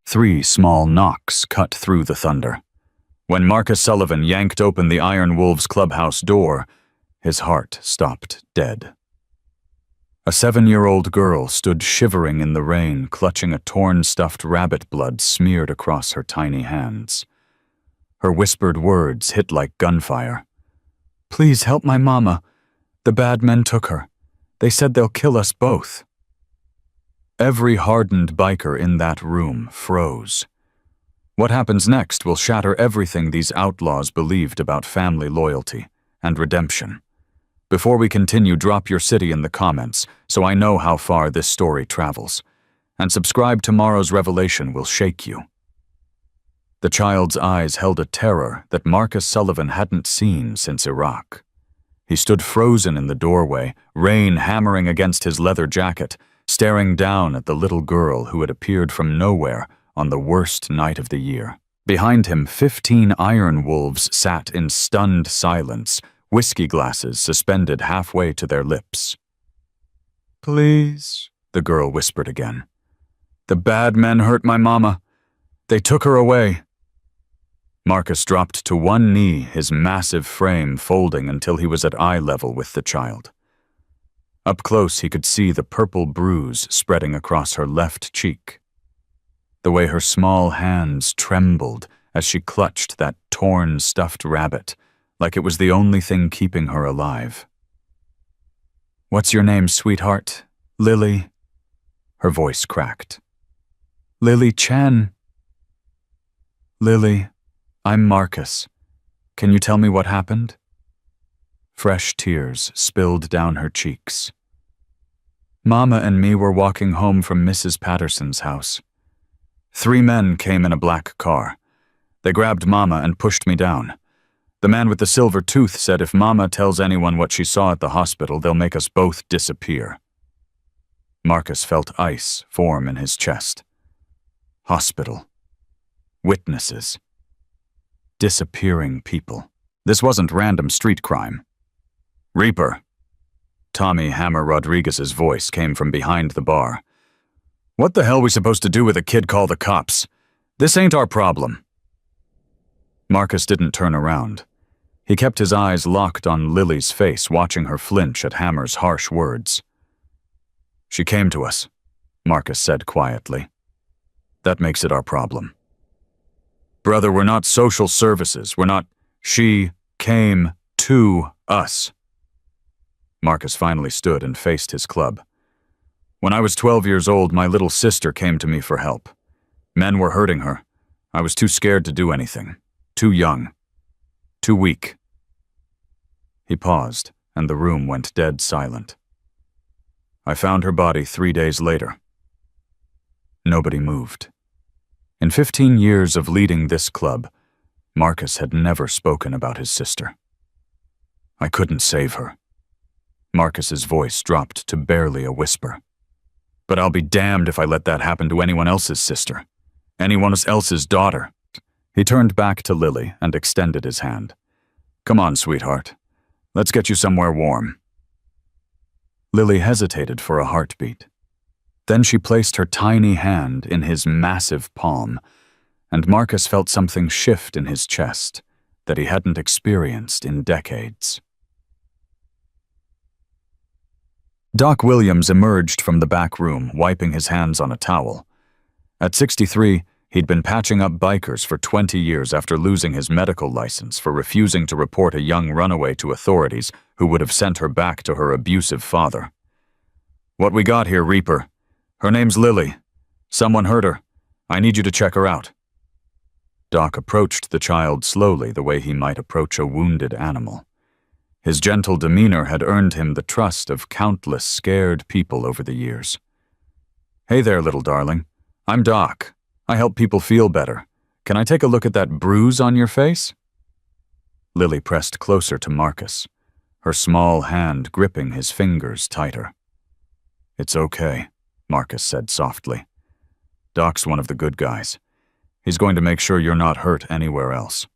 3 small knocks cut through the thunder. When Marcus Sullivan yanked open the Iron Wolves clubhouse door, his heart stopped dead. A 7-year-old girl stood shivering in the rain, clutching a torn stuffed rabbit blood smeared across her tiny hands. Her whispered words hit like gunfire. "Please help my mama. The bad men took her. They said they'll kill us both." Every hardened biker in that room froze. What happens next will shatter everything these outlaws believed about family loyalty and redemption. Before we continue, drop your city in the comments so I know how far this story travels. And subscribe. Tomorrow's revelation will shake you. The child's eyes held a terror that Marcus Sullivan hadn't seen since Iraq. He stood frozen in the doorway, rain hammering against his leather jacket, staring down at the little girl who had appeared from nowhere on the worst night of the year. Behind him, 15 iron wolves sat in stunned silence, whiskey glasses suspended halfway to their lips. "Please," the girl whispered again. "The bad men hurt my mama. They took her away." Marcus dropped to one knee, his massive frame folding until he was at eye level with the child. Up close, he could see the purple bruise spreading across her left cheek. The way her small hands trembled as she clutched that torn stuffed rabbit, like it was the only thing keeping her alive. "What's your name, sweetheart? Lily?" Her voice cracked. "Lily Chen." "Lily, I'm Marcus. Can you tell me what happened?" Fresh tears spilled down her cheeks. "Mama and me were walking home from Mrs. Patterson's house. 3 men came in a black car. They grabbed Mama and pushed me down. The man with the silver tooth said if Mama tells anyone what she saw at the hospital, they'll make us both disappear." Marcus felt ice form in his chest. Hospital. Witnesses. Disappearing people. This wasn't random street crime. "Reaper." Tommy Hammer Rodriguez's voice came from behind the bar. "What the hell we supposed to do with a kid call the cops? This ain't our problem." Marcus didn't turn around. He kept his eyes locked on Lily's face, watching her flinch at Hammer's harsh words. "She came to us," Marcus said quietly. "That makes it our problem. Brother, we're not social services. We're not. She came to us." Marcus finally stood and faced his club. "When I was 12 years old, my little sister came to me for help. Men were hurting her. I was too scared to do anything. Too young. Too weak." He paused, and the room went dead silent. "I found her body 3 days later." Nobody moved. In 15 years of leading this club, Marcus had never spoken about his sister. "I couldn't save her." Marcus's voice dropped to barely a whisper. "But I'll be damned if I let that happen to anyone else's sister. Anyone else's daughter." He turned back to Lily and extended his hand. "Come on, sweetheart. Let's get you somewhere warm." Lily hesitated for a heartbeat. Then she placed her tiny hand in his massive palm, and Marcus felt something shift in his chest that he hadn't experienced in decades. Doc Williams emerged from the back room, wiping his hands on a towel. At 63, he'd been patching up bikers for 20 years after losing his medical license for refusing to report a young runaway to authorities who would have sent her back to her abusive father. "What we got here, Reaper? Her name's Lily. Someone hurt her. I need you to check her out." Doc approached the child slowly, the way he might approach a wounded animal. His gentle demeanor had earned him the trust of countless scared people over the years. "Hey there, little darling. I'm Doc. I help people feel better. Can I take a look at that bruise on your face?" Lily pressed closer to Marcus, her small hand gripping his fingers tighter. "It's okay," Marcus said softly. "Doc's one of the good guys. He's going to make sure you're not hurt anywhere else."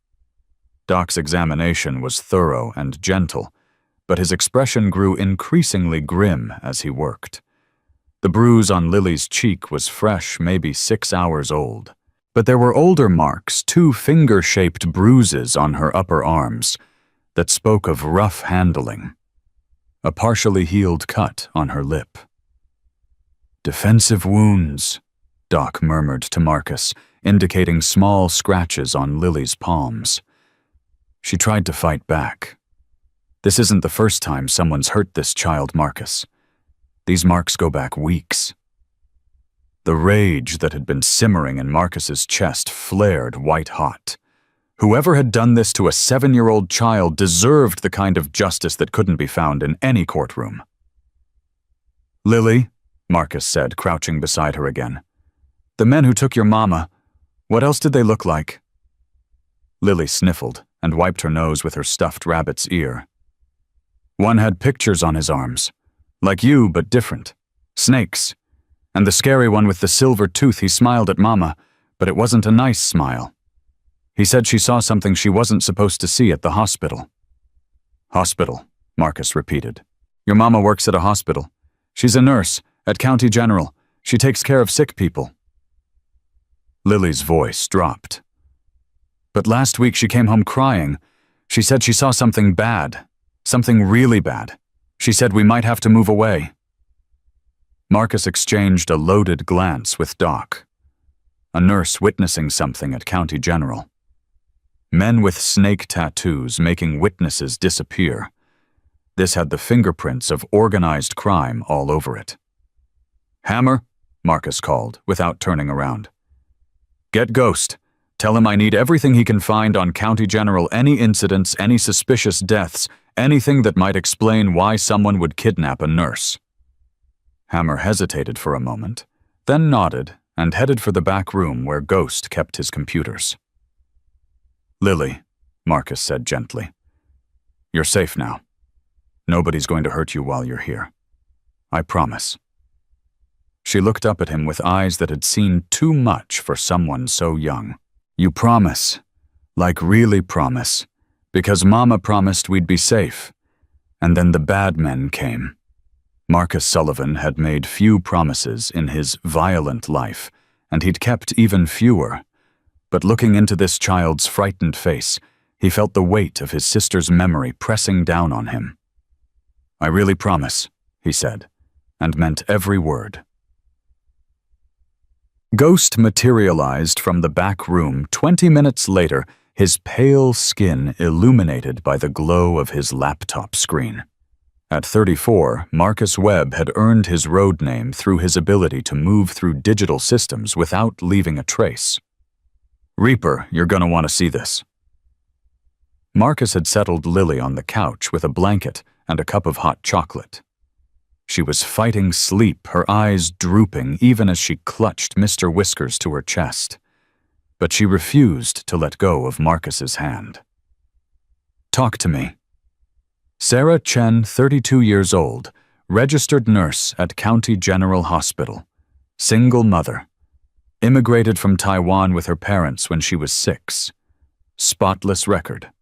Doc's examination was thorough and gentle, but his expression grew increasingly grim as he worked. The bruise on Lily's cheek was fresh, maybe 6 hours old, But there were older marks, 2 finger-shaped bruises on her upper arms, that spoke of rough handling. A partially healed cut on her lip. "Defensive wounds," Doc murmured to Marcus, indicating small scratches on Lily's palms. She tried to fight back. "This isn't the first time someone's hurt this child, Marcus. These marks go back weeks." The rage that had been simmering in Marcus's chest flared white-hot. Whoever had done this to a 7-year-old child deserved the kind of justice that couldn't be found in any courtroom. "Lily," Marcus said, crouching beside her again. "The men who took your mama, what else did they look like?" Lily sniffled and wiped her nose with her stuffed rabbit's ear. "One had pictures on his arms. Like you, but different. Snakes. And the scary one with the silver tooth, he smiled at Mama, but it wasn't a nice smile. He said she saw something she wasn't supposed to see at the hospital." "Hospital," Marcus repeated. "Your mama works at a hospital. She's a nurse at County General. She takes care of sick people." Lily's voice dropped. "But last week she came home crying. She said she saw something bad. Something really bad. She said we might have to move away." Marcus exchanged a loaded glance with Doc. A nurse witnessing something at County General. Men with snake tattoos making witnesses disappear. This had the fingerprints of organized crime all over it. "Hammer," Marcus called, without turning around. "Get Ghost. Tell him I need everything he can find on County General, any incidents, any suspicious deaths, anything that might explain why someone would kidnap a nurse." Hammer hesitated for a moment, then nodded and headed for the back room where Ghost kept his computers. "Lily," Marcus said gently, "you're safe now. Nobody's going to hurt you while you're here. I promise." She looked up at him with eyes that had seen too much for someone so young. "You promise, like really promise, because Mama promised we'd be safe, and then the bad men came." Marcus Sullivan had made few promises in his violent life, and he'd kept even fewer. But looking into this child's frightened face, he felt the weight of his sister's memory pressing down on him. "I really promise," he said, and meant every word. Ghost materialized from the back room 20 minutes later, his pale skin illuminated by the glow of his laptop screen. At 34, Marcus Webb had earned his road name through his ability to move through digital systems without leaving a trace. "Reaper, you're gonna want to see this." Marcus had settled Lily on the couch with a blanket and a cup of hot chocolate. She was fighting sleep, her eyes drooping even as she clutched Mr. Whiskers to her chest. But she refused to let go of Marcus's hand. "Talk to me." Sarah Chen, 32 years old, registered nurse at County General Hospital. Single mother. Immigrated from Taiwan with her parents when she was 6. Spotless record.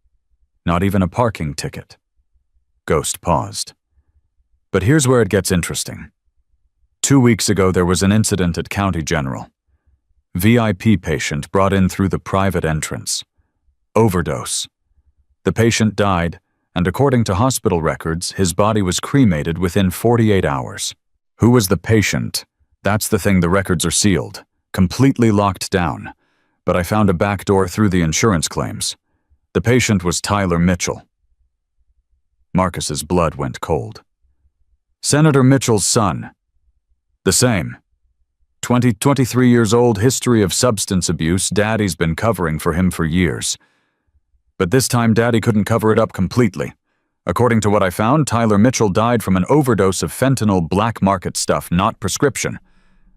Not even a parking ticket. Ghost paused. "But here's where it gets interesting. 2 weeks ago there was an incident at County General. VIP patient brought in through the private entrance. Overdose. The patient died, and according to hospital records, his body was cremated within 48 hours. Who was the patient? That's the thing, the records are sealed, completely locked down, but I found a back door through the insurance claims. The patient was Tyler Mitchell." Marcus's blood went cold. "Senator Mitchell's son." "The same. 23 years old, history of substance abuse. Daddy's been covering for him for years. But this time Daddy couldn't cover it up completely. According to what I found, Tyler Mitchell died from an overdose of fentanyl black market stuff, not prescription.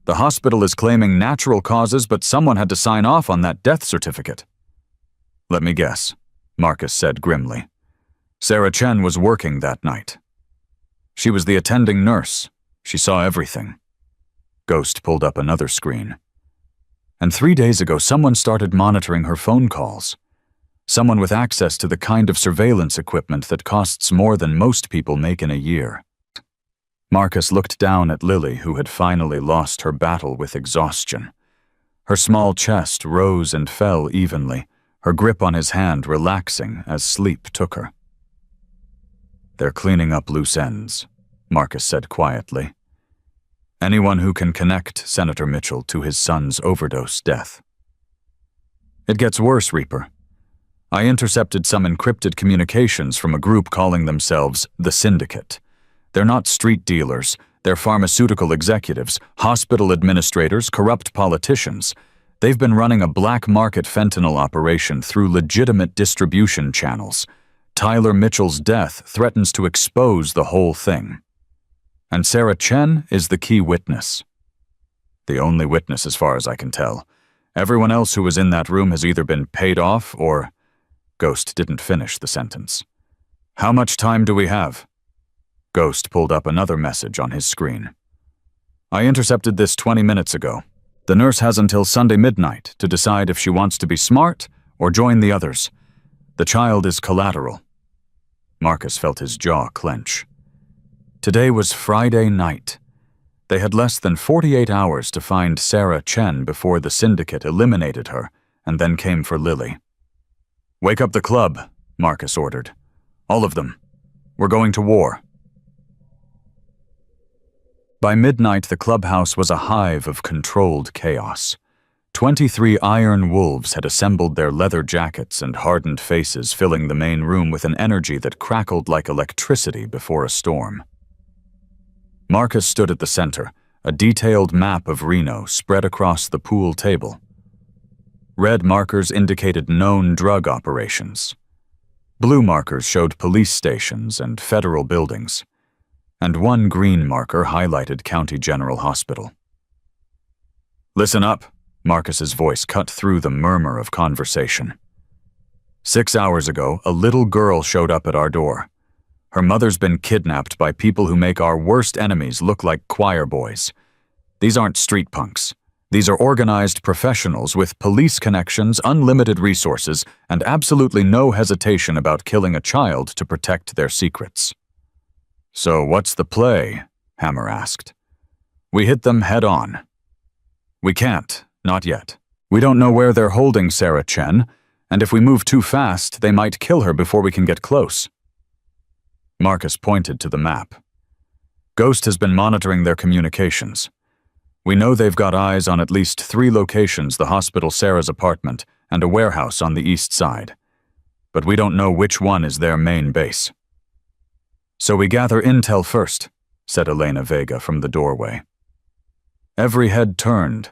The hospital is claiming natural causes, but someone had to sign off on that death certificate." "Let me guess," Marcus said grimly. "Sarah Chen was working that night. She was the attending nurse. She saw everything." Ghost pulled up another screen. "And 3 days ago, someone started monitoring her phone calls. Someone with access to the kind of surveillance equipment that costs more than most people make in a year." Marcus looked down at Lily, who had finally lost her battle with exhaustion. Her small chest rose and fell evenly, her grip on his hand relaxing as sleep took her. "They're cleaning up loose ends," Marcus said quietly. "Anyone who can connect Senator Mitchell to his son's overdose death." "It gets worse, Reaper. I intercepted some encrypted communications from a group calling themselves the Syndicate. They're not street dealers. They're pharmaceutical executives, hospital administrators, corrupt politicians. They've been running a black market fentanyl operation through legitimate distribution channels. Tyler Mitchell's death threatens to expose the whole thing. And Sarah Chen is the key witness. The only witness as far as I can tell. Everyone else who was in that room has either been paid off or..." Ghost didn't finish the sentence. "How much time do we have?" Ghost pulled up another message on his screen. "I intercepted this 20 minutes ago. The nurse has until Sunday midnight to decide if she wants to be smart or join the others. The child is collateral." Marcus felt his jaw clench. Today was Friday night. They had less than 48 hours to find Sarah Chen before the Syndicate eliminated her and then came for Lily. "Wake up the club," Marcus ordered. "All of them. We're going to war." By midnight, the clubhouse was a hive of controlled chaos. 23 iron wolves had assembled their leather jackets and hardened faces, filling the main room with an energy that crackled like electricity before a storm. Marcus stood at the center, a detailed map of Reno spread across the pool table. Red markers indicated known drug operations. Blue markers showed police stations and federal buildings. And one green marker highlighted County General Hospital. "Listen up," Marcus's voice cut through the murmur of conversation. 6 hours ago, a little girl showed up at our door. Her mother's been kidnapped by people who make our worst enemies look like choir boys. These aren't street punks. These are organized professionals with police connections, unlimited resources, and absolutely no hesitation about killing a child to protect their secrets. "So what's the play?" Hammer asked. "We hit them head on." "We can't, not yet. We don't know where they're holding Sarah Chen, and if we move too fast, they might kill her before we can get close." Marcus pointed to the map. "Ghost has been monitoring their communications. We know they've got eyes on at least 3 locations: the hospital, Sarah's apartment, and a warehouse on the east side. But we don't know which one is their main base." "So we gather intel first," said Elena Vega from the doorway. Every head turned.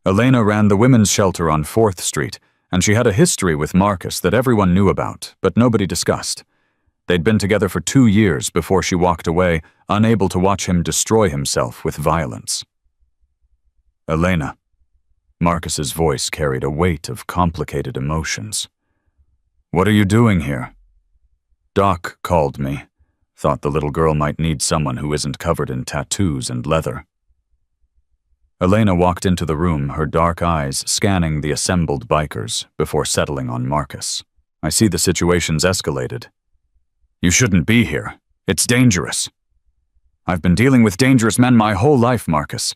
Elena ran the women's shelter on 4th Street, and she had a history with Marcus that everyone knew about, but nobody discussed. They'd been together for 2 years before she walked away, unable to watch him destroy himself with violence. "Elena." Marcus's voice carried a weight of complicated emotions. "What are you doing here?" "Doc called me. Thought the little girl might need someone who isn't covered in tattoos and leather." Elena walked into the room, her dark eyes scanning the assembled bikers before settling on Marcus. "I see the situation's escalated. You shouldn't be here. It's dangerous." "I've been dealing with dangerous men my whole life, Marcus.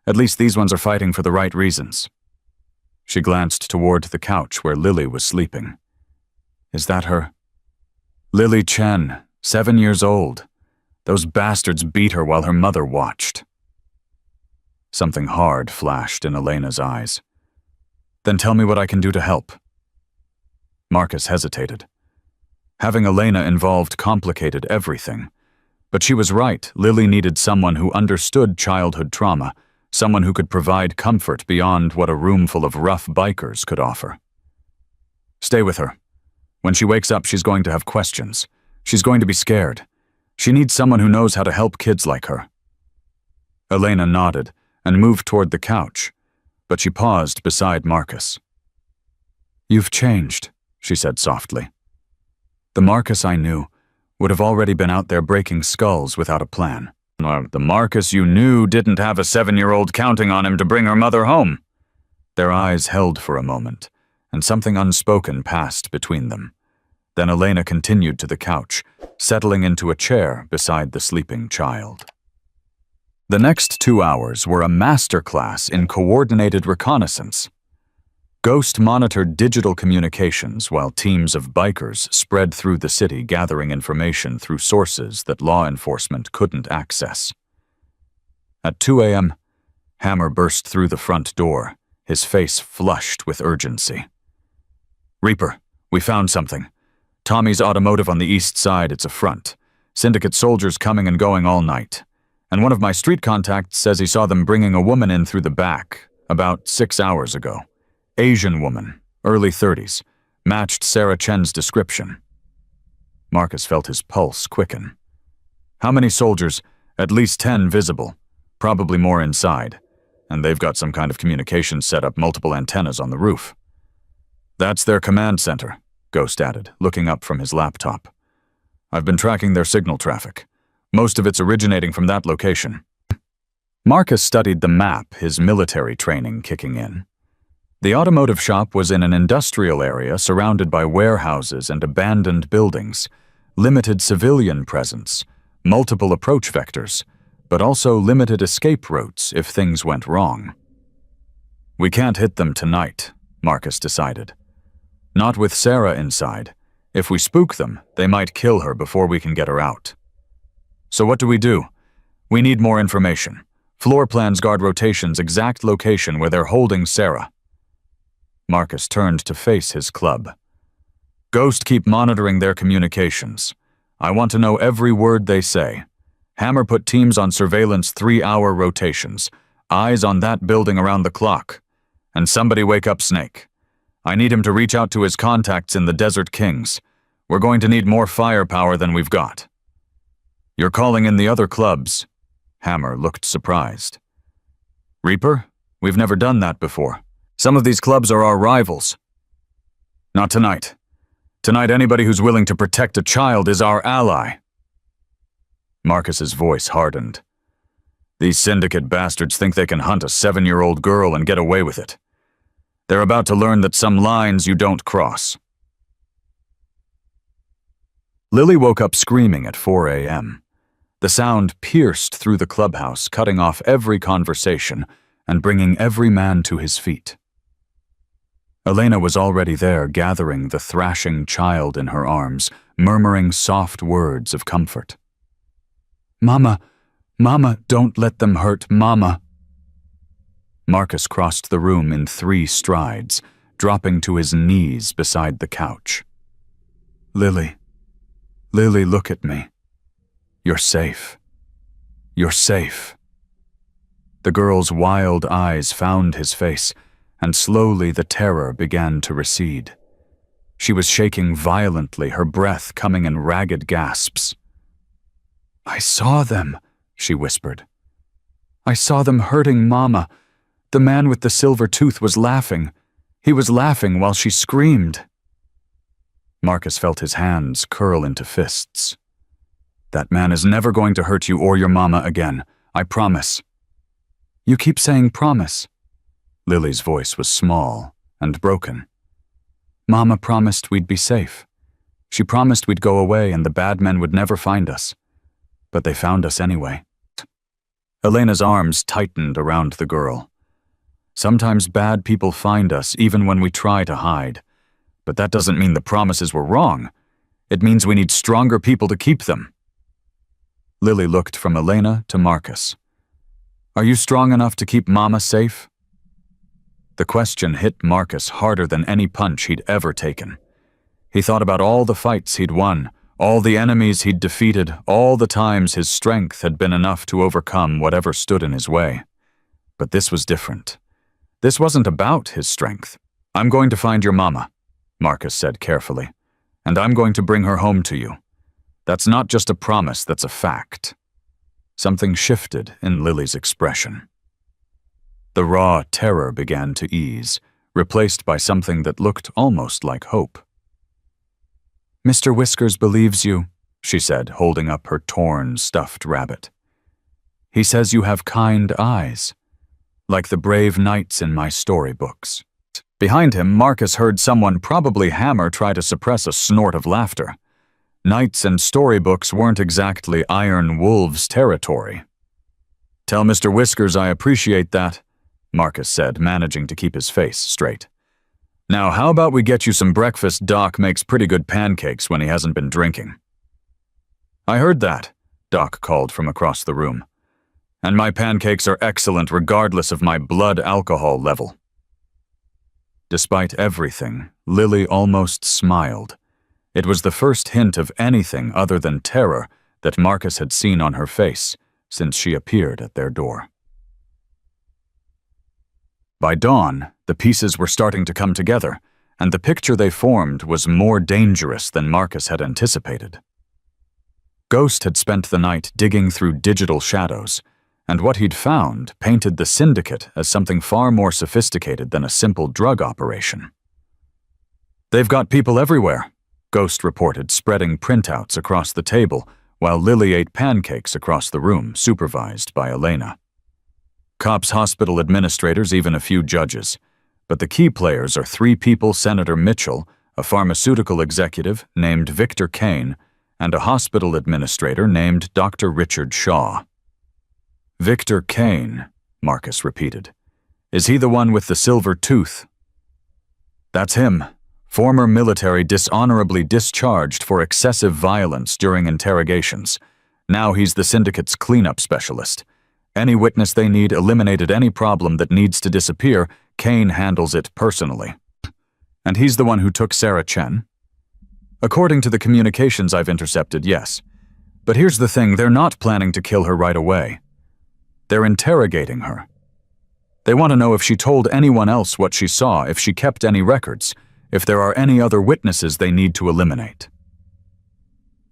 At least these ones are fighting for the right reasons." She glanced toward the couch where Lily was sleeping. "Is that her?" "Lily Chen, 7 years old. Those bastards beat her while her mother watched." Something hard flashed in Elena's eyes. "Then tell me what I can do to help." Marcus hesitated. Having Elena involved complicated everything. But she was right. Lily needed someone who understood childhood trauma, someone who could provide comfort beyond what a room full of rough bikers could offer. "Stay with her. When she wakes up, she's going to have questions. She's going to be scared. She needs someone who knows how to help kids like her." Elena nodded and moved toward the couch, but she paused beside Marcus. "You've changed," she said softly. "The Marcus I knew would have already been out there breaking skulls without a plan." "The Marcus you knew didn't have a 7-year-old counting on him to bring her mother home." Their eyes held for a moment, and something unspoken passed between them. Then Elena continued to the couch, settling into a chair beside the sleeping child. The next 2 hours were a masterclass in coordinated reconnaissance. Ghost monitored digital communications while teams of bikers spread through the city gathering information through sources that law enforcement couldn't access. At 2 a.m., Hammer burst through the front door, his face flushed with urgency. "Reaper, we found something. Tommy's Automotive on the east side, it's a front. Syndicate soldiers coming and going all night. And one of my street contacts says he saw them bringing a woman in through the back about 6 hours ago. Asian woman, early 30s, matched Sarah Chen's description." Marcus felt his pulse quicken. "How many soldiers?" "At least 10 visible, probably more inside. And they've got some kind of communication set up, multiple antennas on the roof." "That's their command center," Ghost added, looking up from his laptop. "I've been tracking their signal traffic. Most of it's originating from that location." Marcus studied the map, his military training kicking in. The automotive shop was in an industrial area surrounded by warehouses and abandoned buildings, limited civilian presence, multiple approach vectors, but also limited escape routes if things went wrong. "We can't hit them tonight," Marcus decided. "Not with Sarah inside. If we spook them, they might kill her before we can get her out." "So what do we do?" "We need more information. Floor plans, guard rotations, exact location where they're holding Sarah." Marcus turned to face his club. "Ghost, keep monitoring their communications. I want to know every word they say. Hammer put teams on surveillance 3-hour rotations. Eyes on that building around the clock. And somebody wake up Snake. I need him to reach out to his contacts in the Desert Kings. We're going to need more firepower than we've got." "You're calling in the other clubs?" Hammer looked surprised. "Reaper, we've never done that before. Some of these clubs are our rivals." "Not tonight. Tonight, anybody who's willing to protect a child is our ally." Marcus's voice hardened. "These syndicate bastards think they can hunt a 7-year-old girl and get away with it. They're about to learn that some lines you don't cross." Lily woke up screaming at 4 a.m. The sound pierced through the clubhouse, cutting off every conversation and bringing every man to his feet. Elena was already there, gathering the thrashing child in her arms, murmuring soft words of comfort. "Mama, Mama, don't let them hurt, Mama." Marcus crossed the room in 3 strides, dropping to his knees beside the couch. "Lily, Lily, look at me. You're safe. You're safe." The girl's wild eyes found his face, and slowly the terror began to recede. She was shaking violently, her breath coming in ragged gasps. "I saw them," she whispered. "I saw them hurting Mama. The man with the silver tooth was laughing. He was laughing while she screamed." Marcus felt his hands curl into fists. "That man is never going to hurt you or your Mama again. I promise." "You keep saying promise." Lily's voice was small and broken. "Mama promised we'd be safe. She promised we'd go away and the bad men would never find us. But they found us anyway." Elena's arms tightened around the girl. "Sometimes bad people find us even when we try to hide. But that doesn't mean the promises were wrong. It means we need stronger people to keep them." Lily looked from Elena to Marcus. "Are you strong enough to keep Mama safe?" The question hit Marcus harder than any punch he'd ever taken. He thought about all the fights he'd won, all the enemies he'd defeated, all the times his strength had been enough to overcome whatever stood in his way. But this was different. This wasn't about his strength. "I'm going to find your Mama," Marcus said carefully, "and I'm going to bring her home to you. That's not just a promise, that's a fact." Something shifted in Lily's expression. The raw terror began to ease, replaced by something that looked almost like hope. "Mr. Whiskers believes you," she said, holding up her torn, stuffed rabbit. "He says you have kind eyes, like the brave knights in my storybooks." Behind him, Marcus heard someone, probably Hammer, try to suppress a snort of laughter. Knights and storybooks weren't exactly Iron Wolves territory. Tell Mr. Whiskers I appreciate that, Marcus said, managing to keep his face straight. Now, how about we get you some breakfast? Doc makes pretty good pancakes when he hasn't been drinking. I heard that, Doc called from across the room. And my pancakes are excellent regardless of my blood alcohol level. Despite everything, Lily almost smiled. It was the first hint of anything other than terror that Marcus had seen on her face since she appeared at their door. By dawn, the pieces were starting to come together, and the picture they formed was more dangerous than Marcus had anticipated. Ghost had spent the night digging through digital shadows, and what he'd found painted the syndicate as something far more sophisticated than a simple drug operation. They've got people everywhere, Ghost reported, spreading printouts across the table while Lily ate pancakes across the room, supervised by Elena. Cops, hospital administrators, even a few judges. But the key players are 3 people: Senator Mitchell, a pharmaceutical executive named Victor Kane, and a hospital administrator named Dr. Richard Shaw. Victor Kane, Marcus repeated. Is he the one with the silver tooth? That's him. Former military, dishonorably discharged for excessive violence during interrogations. Now he's the syndicate's cleanup specialist. Any witness they need eliminated, any problem that needs to disappear, Kane handles it personally. And he's the one who took Sarah Chen? According to the communications I've intercepted, yes. But here's the thing, they're not planning to kill her right away. They're interrogating her. They want to know if she told anyone else what she saw, if she kept any records, if there are any other witnesses they need to eliminate.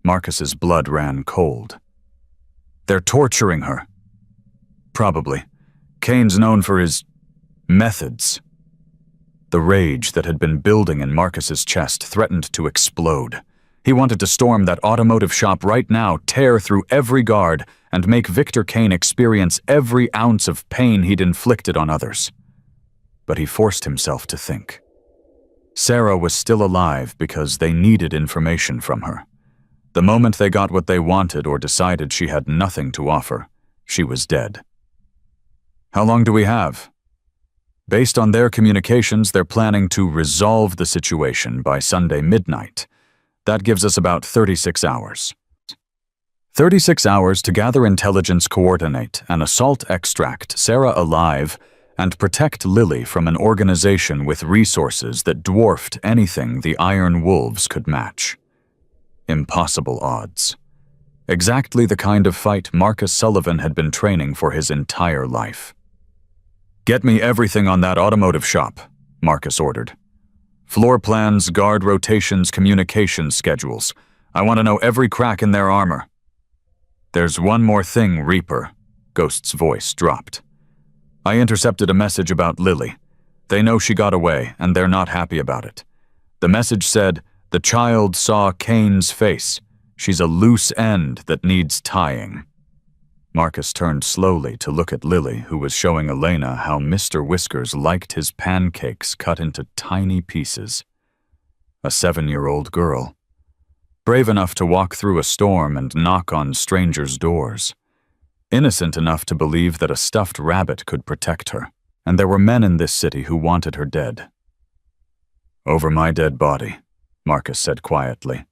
Marcus's blood ran cold. They're torturing her. Probably. Kane's known for his methods. The rage that had been building in Marcus's chest threatened to explode. He wanted to storm that automotive shop right now, tear through every guard, and make Victor Kane experience every ounce of pain he'd inflicted on others. But he forced himself to think. Sarah was still alive because they needed information from her. The moment they got what they wanted or decided she had nothing to offer, she was dead. How long do we have? Based on their communications, they're planning to resolve the situation by Sunday midnight. That gives us about 36 hours. 36 hours to gather intelligence, coordinate an assault, extract Sarah alive, and protect Lily from an organization with resources that dwarfed anything the Iron Wolves could match. Impossible odds. Exactly the kind of fight Marcus Sullivan had been training for his entire life. Get me everything on that automotive shop, Marcus ordered. Floor plans, guard rotations, communication schedules. I want to know every crack in their armor. There's one more thing, Reaper. Ghost's voice dropped. I intercepted a message about Lily. They know she got away, and they're not happy about it. The message said, the child saw Kane's face. She's a loose end that needs tying. Marcus turned slowly to look at Lily, who was showing Elena how Mr. Whiskers liked his pancakes cut into tiny pieces. A 7-year-old girl. Brave enough to walk through a storm and knock on strangers' doors. Innocent enough to believe that a stuffed rabbit could protect her, and there were men in this city who wanted her dead. Over my dead body, Marcus said quietly.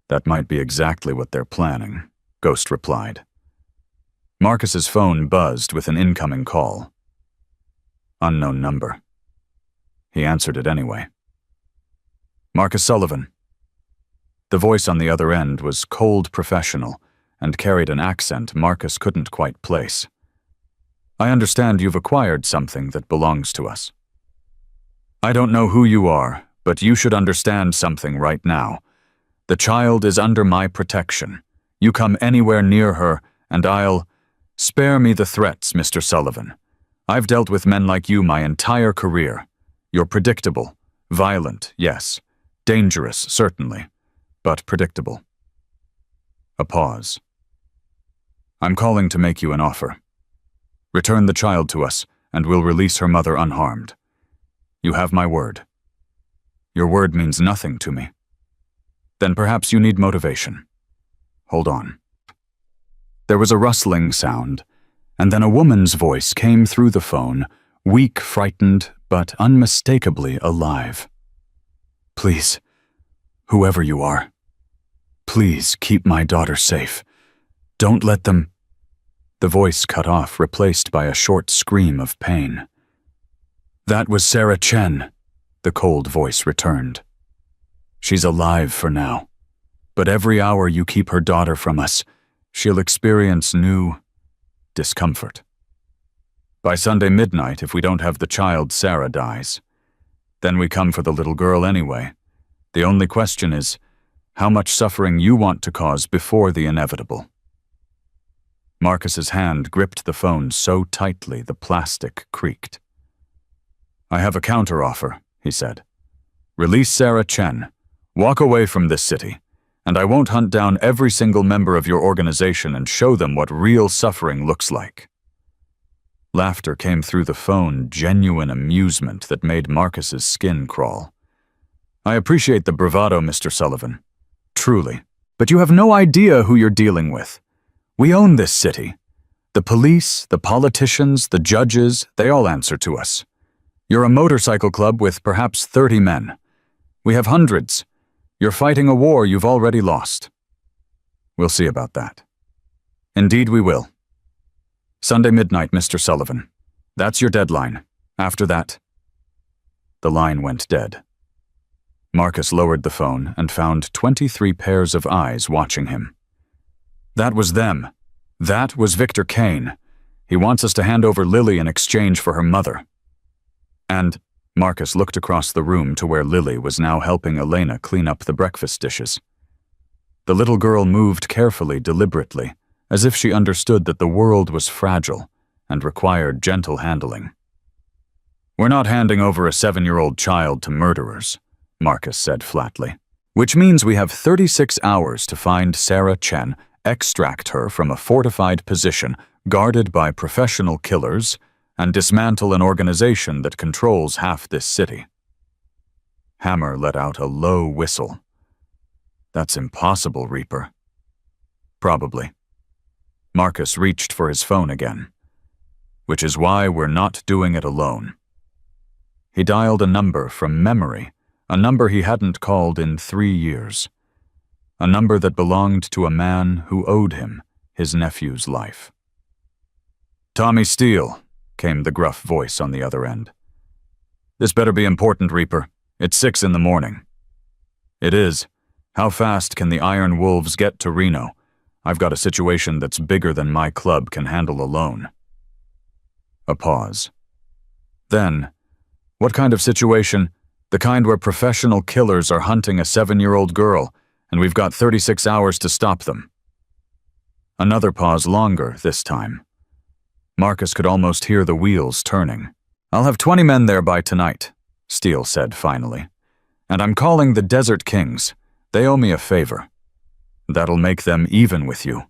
That might be exactly what they're planning, Ghost replied. Marcus's phone buzzed with an incoming call. Unknown number. He answered it anyway. Marcus Sullivan. The voice on the other end was cold professional and carried an accent Marcus couldn't quite place. I understand you've acquired something that belongs to us. I don't know who you are, but you should understand something right now. The child is under my protection. You come anywhere near her, and I'll... Spare me the threats, Mr. Sullivan. I've dealt with men like you my entire career. You're predictable. Violent, yes. Dangerous, certainly. But predictable. A pause. I'm calling to make you an offer. Return the child to us, and we'll release her mother unharmed. You have my word. Your word means nothing to me. Then perhaps you need motivation. Hold on. There was a rustling sound, And then a woman's voice came through the phone, weak, frightened, but unmistakably alive. "Please, whoever you are, please keep my daughter safe. Don't let them—" The voice cut off, replaced by a short scream of pain. "That was Sarah Chen," the cold voice returned. "She's alive for now, but every hour you keep her daughter from us, she'll experience new discomfort. By Sunday midnight, if we don't have the child, Sarah dies. Then we come for the little girl anyway. The only question is, how much suffering you want to cause before the inevitable." Marcus's hand gripped the phone so tightly the plastic creaked. "I have a counteroffer," he said. "Release Sarah Chen, walk away from this city, and I won't hunt down every single member of your organization and show them what real suffering looks like." Laughter came through the phone, genuine amusement that made Marcus's skin crawl. "I appreciate the bravado, Mr. Sullivan. Truly. But you have no idea who you're dealing with. We own this city. The police, the politicians, the judges, they all answer to us. You're a motorcycle club with perhaps 30 men. We have hundreds. You're fighting a war you've already lost." "We'll see about that." "Indeed we will. Sunday midnight, Mr. Sullivan. That's your deadline. After that—" The line went dead. Marcus lowered the phone and found 23 pairs of eyes watching him. "That was them. That was Victor Kane. He wants us to hand over Lily in exchange for her mother." And Marcus looked across the room to where Lily was now helping Elena clean up the breakfast dishes. The little girl moved carefully, deliberately, as if she understood that the world was fragile and required gentle handling. "We're not handing over a 7-year-old child to murderers," Marcus said flatly. "Which means we have 36 hours to find Sarah Chen, extract her from a fortified position guarded by professional killers, and dismantle an organization that controls half this city." Hammer let out a low whistle. "That's impossible, Reaper." "Probably." Marcus reached for his phone again. "Which is why we're not doing it alone." He dialed a number from memory, a number he hadn't called in 3 years. A number that belonged to a man who owed him his nephew's life. "Tommy Steele," came the gruff voice on the other end. "This better be important, Reaper. It's 6 in the morning." "It is. How fast can the Iron Wolves get to Reno? I've got a situation that's bigger than my club can handle alone." A pause. Then, "What kind of situation? The kind where professional killers are hunting a 7-year-old girl, and we've got 36 hours to stop them." Another pause, longer this time. Marcus could almost hear the wheels turning. "I'll have 20 men there by tonight," Steele said finally. "And I'm calling the Desert Kings. They owe me a favor. That'll make them even with you.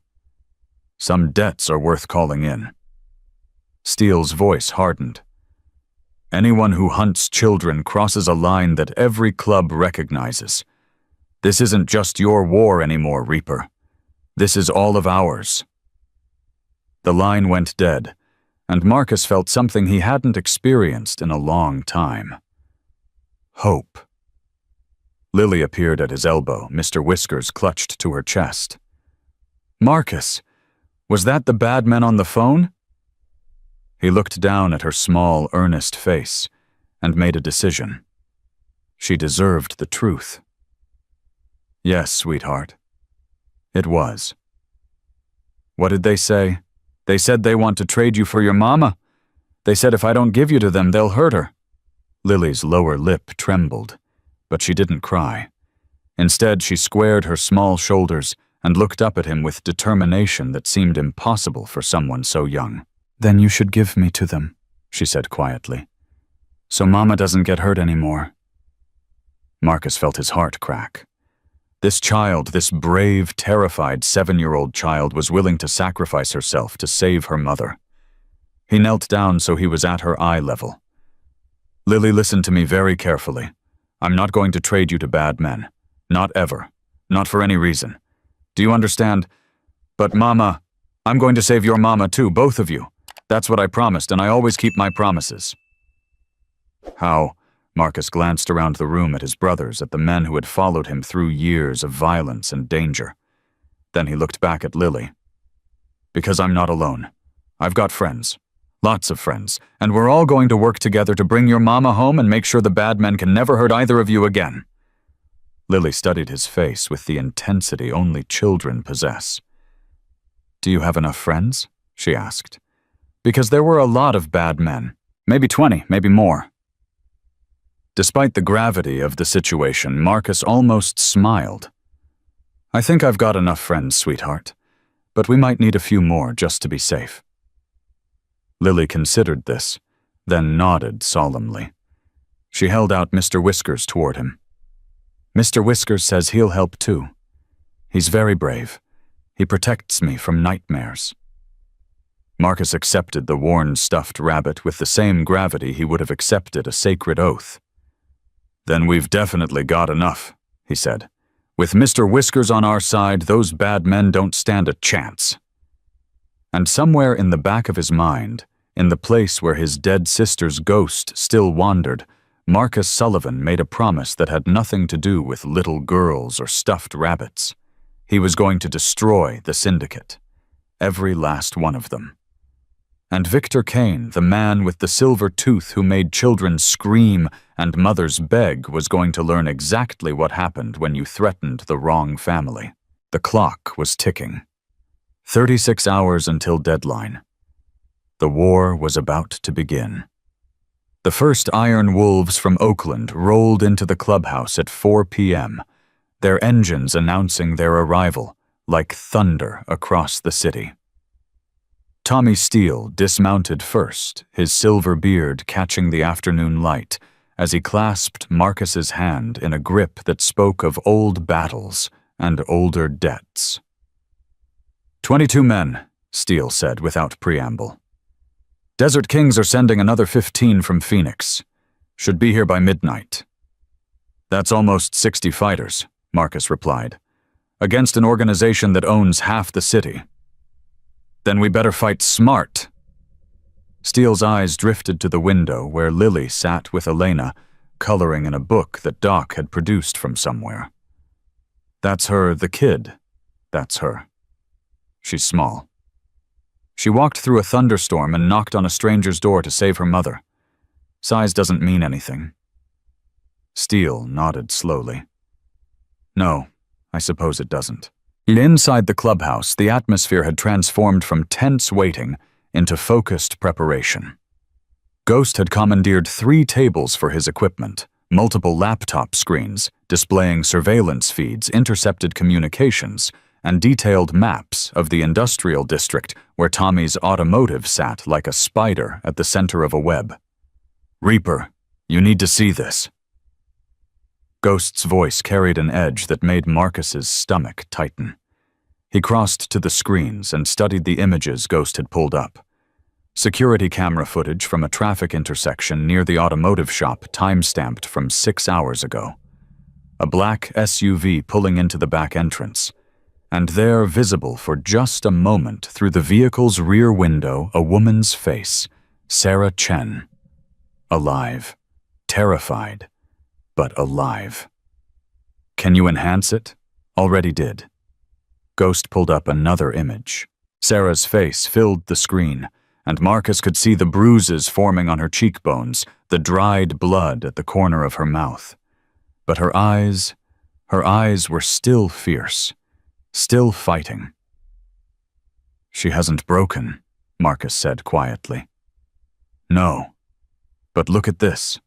Some debts are worth calling in." Steele's voice hardened. "Anyone who hunts children crosses a line that every club recognizes. This isn't just your war anymore, Reaper. This is all of ours." The line went dead, and Marcus felt something he hadn't experienced in a long time. Hope. Lily appeared at his elbow, Mr. Whiskers clutched to her chest. "Marcus, was that the bad men on the phone?" He looked down at her small, earnest face and made a decision. She deserved the truth. "Yes, sweetheart. It was." "What did they say?" "They said they want to trade you for your mama. They said if I don't give you to them, they'll hurt her." Lily's lower lip trembled, but she didn't cry. Instead, she squared her small shoulders and looked up at him with determination that seemed impossible for someone so young. "Then you should give me to them," she said quietly, "so Mama doesn't get hurt anymore." Marcus felt his heart crack. This child, this brave, terrified 7-year-old child, was willing to sacrifice herself to save her mother. He knelt down so he was at her eye level. "Lily, listen to me very carefully. I'm not going to trade you to bad men. Not ever. Not for any reason. Do you understand? But Mama, I'm going to save your mama too, both of you. That's what I promised, and I always keep my promises." "How?" Marcus glanced around the room at his brothers, at the men who had followed him through years of violence and danger. Then he looked back at Lily. "Because I'm not alone. I've got friends. Lots of friends, and we're all going to work together to bring your mama home and make sure the bad men can never hurt either of you again." Lily studied his face with the intensity only children possess. "Do you have enough friends?" she asked. "Because there were a lot of bad men. Maybe 20, maybe more." Despite the gravity of the situation, Marcus almost smiled. "I think I've got enough friends, sweetheart, but we might need a few more just to be safe." Lily considered this, then nodded solemnly. She held out Mr. Whiskers toward him. "Mr. Whiskers says he'll help too. He's very brave. He protects me from nightmares." Marcus accepted the worn stuffed rabbit with the same gravity he would have accepted a sacred oath. "Then we've definitely got enough," he said. "With Mr. Whiskers on our side, those bad men don't stand a chance." And somewhere in the back of his mind, in the place where his dead sister's ghost still wandered, Marcus Sullivan made a promise that had nothing to do with little girls or stuffed rabbits. He was going to destroy the syndicate. Every last one of them. And Victor Kane, the man with the silver tooth who made children scream and mothers beg, was going to learn exactly what happened when you threatened the wrong family. The clock was ticking. 36 hours until deadline. The war was about to begin. The first Iron Wolves from Oakland rolled into the clubhouse at 4 p.m., their engines announcing their arrival, like thunder across the city. Tommy Steele dismounted first, his silver beard catching the afternoon light, as he clasped Marcus's hand in a grip that spoke of old battles and older debts. 22 men, Steele said without preamble. Desert Kings are sending another 15 from Phoenix. Should be here by midnight. That's almost 60 fighters, Marcus replied, against an organization that owns half the city. Then we better fight smart. Steele's eyes drifted to the window where Lily sat with Elena, coloring in a book that Doc had produced from somewhere. That's her, the kid. That's her. She's small. She walked through a thunderstorm and knocked on a stranger's door to save her mother. Size doesn't mean anything. Steele nodded slowly. No, I suppose it doesn't. Inside the clubhouse, the atmosphere had transformed from tense waiting into focused preparation. Ghost had commandeered 3 tables for his equipment, multiple laptop screens displaying surveillance feeds, intercepted communications, and detailed maps of the industrial district where Tommy's automotive sat like a spider at the center of a web. Reaper, you need to see this. Ghost's voice carried an edge that made Marcus's stomach tighten. He crossed to the screens and studied the images Ghost had pulled up. Security camera footage from a traffic intersection near the automotive shop time-stamped from 6 hours ago. A black SUV pulling into the back entrance. And there, visible for just a moment through the vehicle's rear window, a woman's face, Sarah Chen. Alive. Terrified. But alive. Can you enhance it? Already did. Ghost pulled up another image. Sarah's face filled the screen, and Marcus could see the bruises forming on her cheekbones, the dried blood at the corner of her mouth. But her eyes were still fierce, still fighting. She hasn't broken, Marcus said quietly. No, but look at this.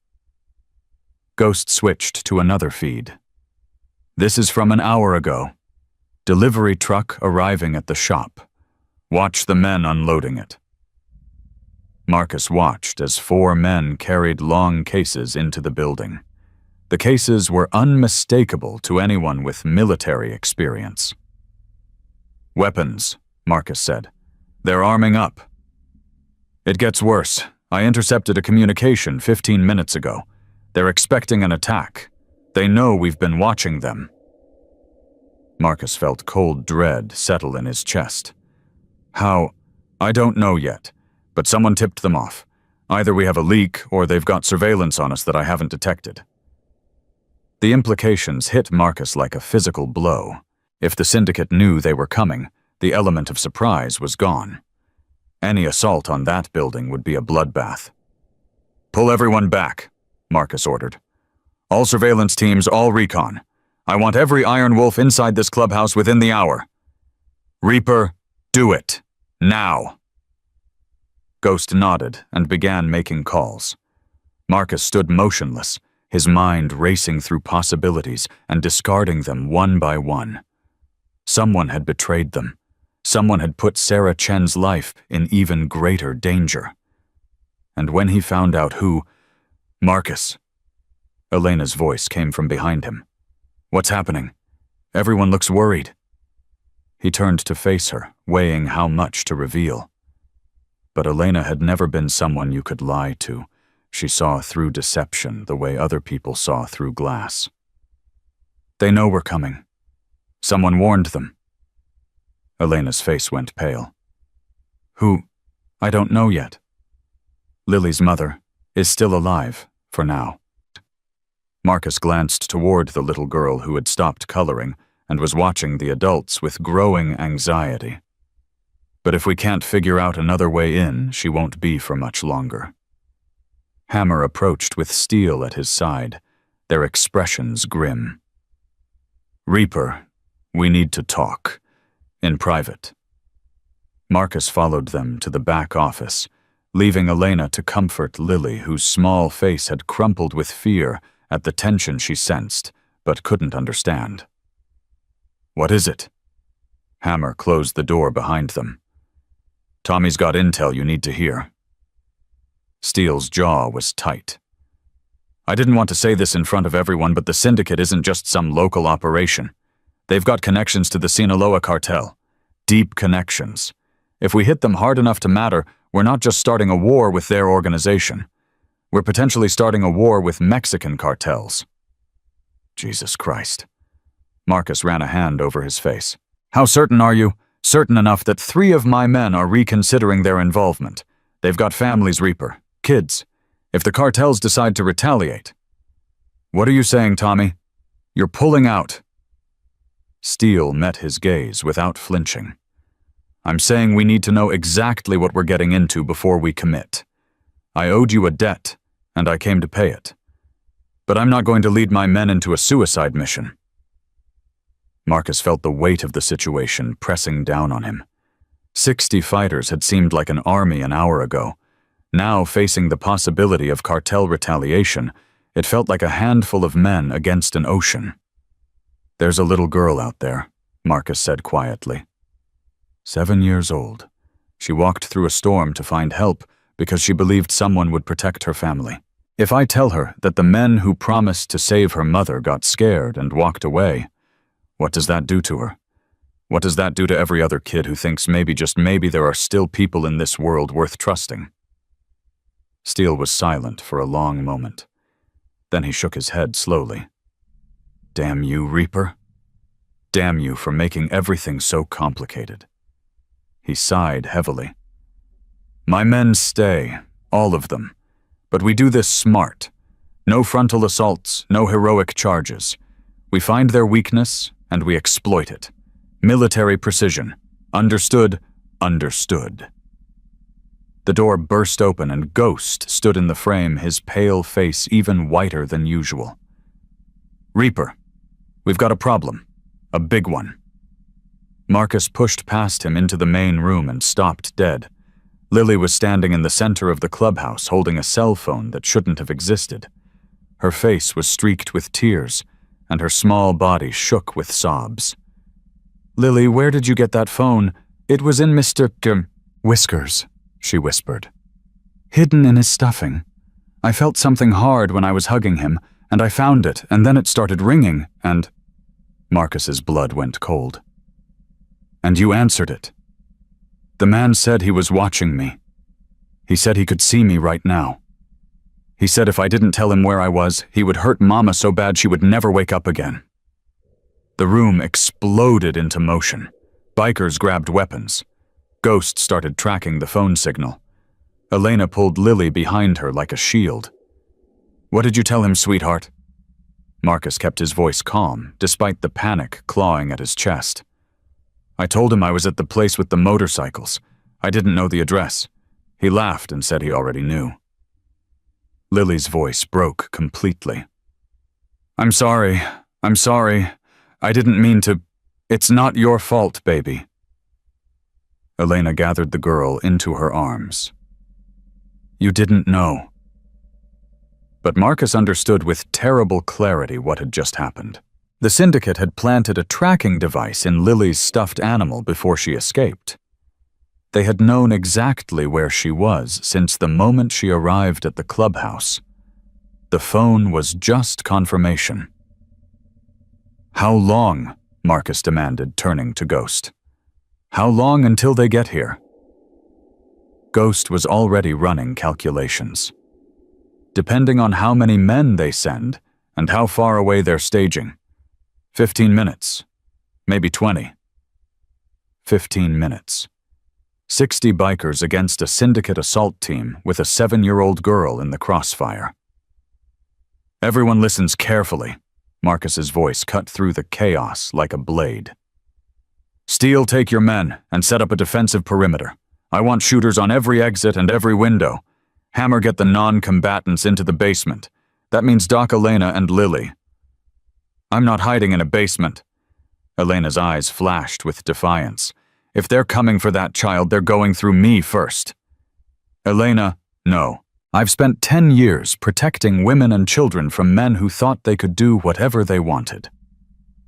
Ghost switched to another feed. This is from an hour ago. Delivery truck arriving at the shop. Watch the men unloading it. Marcus watched as 4 men carried long cases into the building. The cases were unmistakable to anyone with military experience. Weapons, Marcus said. They're arming up. It gets worse. I intercepted a communication 15 minutes ago. They're expecting an attack. They know we've been watching them. Marcus felt cold dread settle in his chest. How? I don't know yet, but someone tipped them off. Either we have a leak or they've got surveillance on us that I haven't detected. The implications hit Marcus like a physical blow. If the syndicate knew they were coming, the element of surprise was gone. Any assault on that building would be a bloodbath. "Pull everyone back," Marcus ordered. "All surveillance teams, all recon. I want every Iron Wolf inside this clubhouse within the hour. Reaper, do it. Now." Ghost nodded and began making calls. Marcus stood motionless, his mind racing through possibilities and discarding them one by one. Someone had betrayed them. Someone had put Sarah Chen's life in even greater danger. And when he found out who, "Marcus." Elena's voice came from behind him. "What's happening? Everyone looks worried." He turned to face her, weighing how much to reveal. But Elena had never been someone you could lie to. She saw through deception the way other people saw through glass. "They know we're coming. Someone warned them." Elena's face went pale. "Who? I don't know yet." "Lily's mother is still alive, for now." Marcus glanced toward the little girl who had stopped coloring and was watching the adults with growing anxiety. "But if we can't figure out another way in, she won't be for much longer." Hammer approached with Steele at his side, their expressions grim. "Reaper, we need to talk. In private." Marcus followed them to the back office, leaving Elena to comfort Lily, whose small face had crumpled with fear at the tension she sensed, but couldn't understand. "What is it?" Hammer closed the door behind them. "Tommy's got intel you need to hear." Steele's jaw was tight. "I didn't want to say this in front of everyone, but the syndicate isn't just some local operation. They've got connections to the Sinaloa cartel. Deep connections. If we hit them hard enough to matter, we're not just starting a war with their organization. We're potentially starting a war with Mexican cartels." Jesus Christ. Marcus ran a hand over his face. "How certain are you?" "Certain enough that 3 of my men are reconsidering their involvement. They've got families, Reaper. Kids. If the cartels decide to retaliate." "What are you saying, Tommy?" "You're pulling out." Steele met his gaze without flinching. "I'm saying we need to know exactly what we're getting into before we commit. I owed you a debt, and I came to pay it. But I'm not going to lead my men into a suicide mission." Marcus felt the weight of the situation pressing down on him. 60 fighters had seemed like an army an hour ago. Now, facing the possibility of cartel retaliation, it felt like a handful of men against an ocean. "There's a little girl out there," Marcus said quietly. 7 years old. She walked through a storm to find help because she believed someone would protect her family. If I tell her that the men who promised to save her mother got scared and walked away, what does that do to her? What does that do to every other kid who thinks maybe, just maybe, there are still people in this world worth trusting? Steele was silent for a long moment. Then he shook his head slowly. "Damn you, Reaper. Damn you for making everything so complicated." He sighed heavily. "My men stay, all of them. But we do this smart. No frontal assaults, no heroic charges. We find their weakness, and we exploit it. Military precision. Understood? Understood." The door burst open and Ghost stood in the frame, his pale face even whiter than usual. "Reaper, we've got a problem. A big one." Marcus pushed past him into the main room and stopped dead. Lily was standing in the center of the clubhouse holding a cell phone that shouldn't have existed. Her face was streaked with tears, and her small body shook with sobs. "Lily, where did you get that phone? It was in Mr. Whiskers," she whispered. "Hidden in his stuffing. I felt something hard when I was hugging him, and I found it, and then it started ringing, and—" Marcus's blood went cold. "And you answered it. The man said he was watching me. He said he could see me right now. He said if I didn't tell him where I was, he would hurt Mama so bad she would never wake up again." The room exploded into motion. Bikers grabbed weapons. Ghost started tracking the phone signal. Elena pulled Lily behind her like a shield. "What did you tell him, sweetheart?" Marcus kept his voice calm, despite the panic clawing at his chest. "I told him I was at the place with the motorcycles. I didn't know the address. He laughed and said he already knew." Lily's voice broke completely. I'm sorry. I didn't mean to. It's not your fault, baby." Elena gathered the girl into her arms. "You didn't know." But Marcus understood with terrible clarity what had just happened. The syndicate had planted a tracking device in Lily's stuffed animal before she escaped. They had known exactly where she was since the moment she arrived at the clubhouse. The phone was just confirmation. "How long?" Marcus demanded, turning to Ghost. "How long until they get here?" Ghost was already running calculations. Depending on how many men they send and how far away they're staging. 15 minutes. Maybe 20. 15 minutes. 60 bikers against a syndicate assault team with a 7-year-old girl in the crossfire. "Everyone listens carefully." Marcus's voice cut through the chaos like a blade. "Steele, take your men and set up a defensive perimeter. I want shooters on every exit and every window. Hammer, get the non-combatants into the basement. That means Doc, Elena, and Lily." "I'm not hiding in a basement." Elena's eyes flashed with defiance. "If they're coming for that child, they're going through me first." "Elena, no. I've spent 10 years protecting women and children from men who thought they could do whatever they wanted.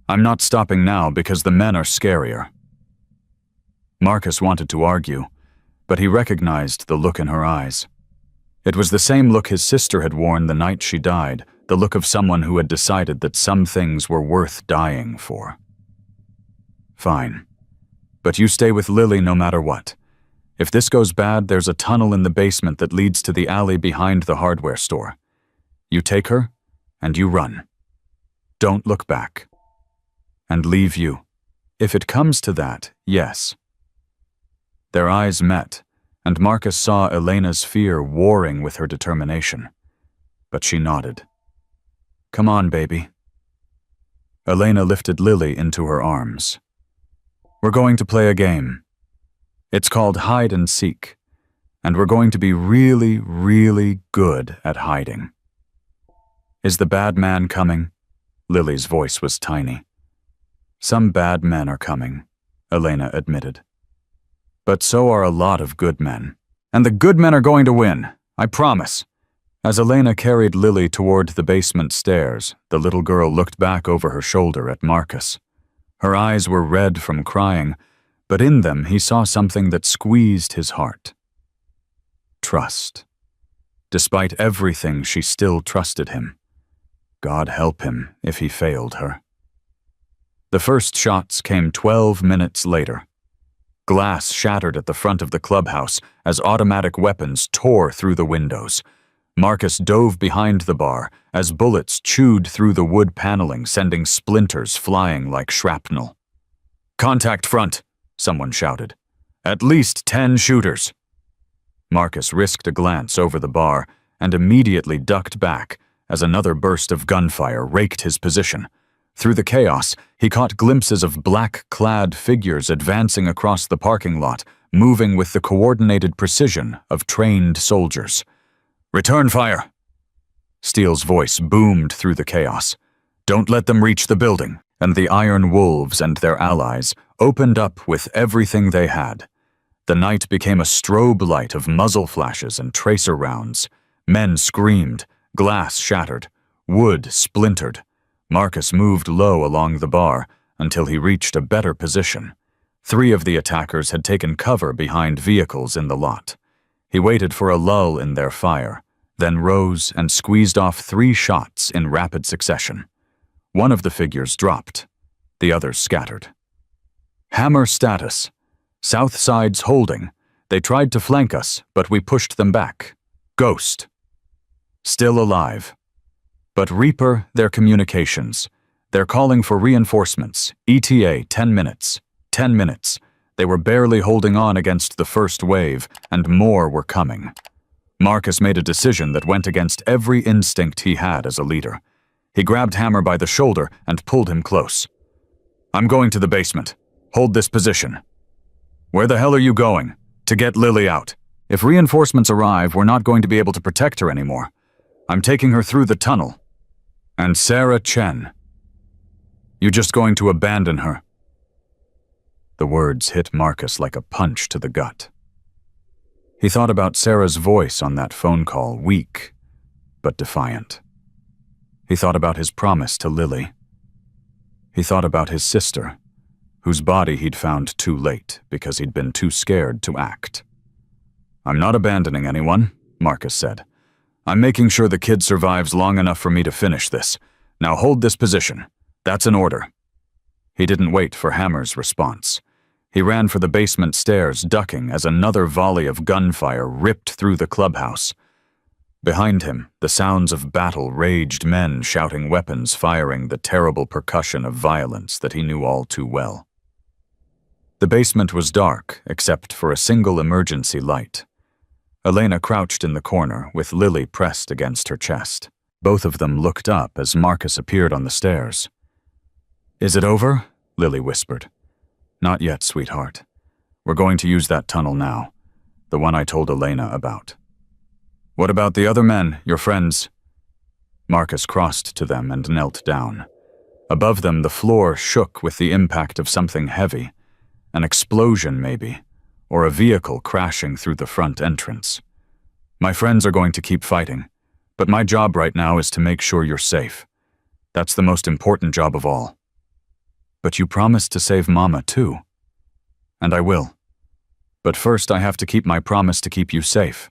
I'm not stopping now because the men are scarier." Marcus wanted to argue, but he recognized the look in her eyes. It was the same look his sister had worn the night she died, the look of someone who had decided that some things were worth dying for. "Fine. But you stay with Lily no matter what. If this goes bad, there's a tunnel in the basement that leads to the alley behind the hardware store. You take her, and you run. Don't look back. And leave you. If it comes to that, yes." Their eyes met, and Marcus saw Elena's fear warring with her determination. But she nodded. "Come on, baby." Elena lifted Lily into her arms. "We're going to play a game. It's called hide and seek, and we're going to be really, really good at hiding." "Is the bad man coming?" Lily's voice was tiny. "Some bad men are coming," Elena admitted. "But so are a lot of good men. And the good men are going to win, I promise." As Elena carried Lily toward the basement stairs, the little girl looked back over her shoulder at Marcus. Her eyes were red from crying, but in them he saw something that squeezed his heart. Trust. Despite everything, she still trusted him. God help him if he failed her. The first shots came 12 minutes later. Glass shattered at the front of the clubhouse as automatic weapons tore through the windows. Marcus dove behind the bar as bullets chewed through the wood paneling, sending splinters flying like shrapnel. "Contact front," someone shouted. "At least 10 shooters." Marcus risked a glance over the bar and immediately ducked back as another burst of gunfire raked his position. Through the chaos, he caught glimpses of black-clad figures advancing across the parking lot, moving with the coordinated precision of trained soldiers. "Return fire!" Steele's voice boomed through the chaos. "Don't let them reach the building," and the Iron Wolves and their allies opened up with everything they had. The night became a strobe light of muzzle flashes and tracer rounds. Men screamed, glass shattered, wood splintered. Marcus moved low along the bar until he reached a better position. 3 of the attackers had taken cover behind vehicles in the lot. He waited for a lull in their fire, then rose and squeezed off 3 shots in rapid succession. One of the figures dropped. The others scattered. Hammer status. South side's holding. They tried to flank us, but we pushed them back. Ghost. Still alive. But Reaper, their communications. They're calling for reinforcements. ETA 10 minutes. 10 minutes. They were barely holding on against the first wave, and more were coming. Marcus made a decision that went against every instinct he had as a leader. He grabbed Hammer by the shoulder and pulled him close. "I'm going to the basement. Hold this position." "Where the hell are you going?" "To get Lily out. If reinforcements arrive, we're not going to be able to protect her anymore. I'm taking her through the tunnel." "And Sarah Chen. You just going to abandon her?" The words hit Marcus like a punch to the gut. He thought about Sarah's voice on that phone call, weak but defiant. He thought about his promise to Lily. He thought about his sister, whose body he'd found too late because he'd been too scared to act. "I'm not abandoning anyone," Marcus said. "I'm making sure the kid survives long enough for me to finish this. Now hold this position. That's an order." He didn't wait for Hammer's response. He ran for the basement stairs, ducking as another volley of gunfire ripped through the clubhouse. Behind him, the sounds of battle raged, men shouting weapons, firing the terrible percussion of violence that he knew all too well. The basement was dark, except for a single emergency light. Elena crouched in the corner, with Lily pressed against her chest. Both of them looked up as Marcus appeared on the stairs. "Is it over?" Lily whispered. "Not yet, sweetheart. We're going to use that tunnel now, the one I told Elena about." "What about the other men, your friends?" Marcus crossed to them and knelt down. Above them, the floor shook with the impact of something heavy, an explosion maybe, or a vehicle crashing through the front entrance. "My friends are going to keep fighting, but my job right now is to make sure you're safe. That's the most important job of all." "But you promised to save Mama too." "And I will. But first I have to keep my promise to keep you safe.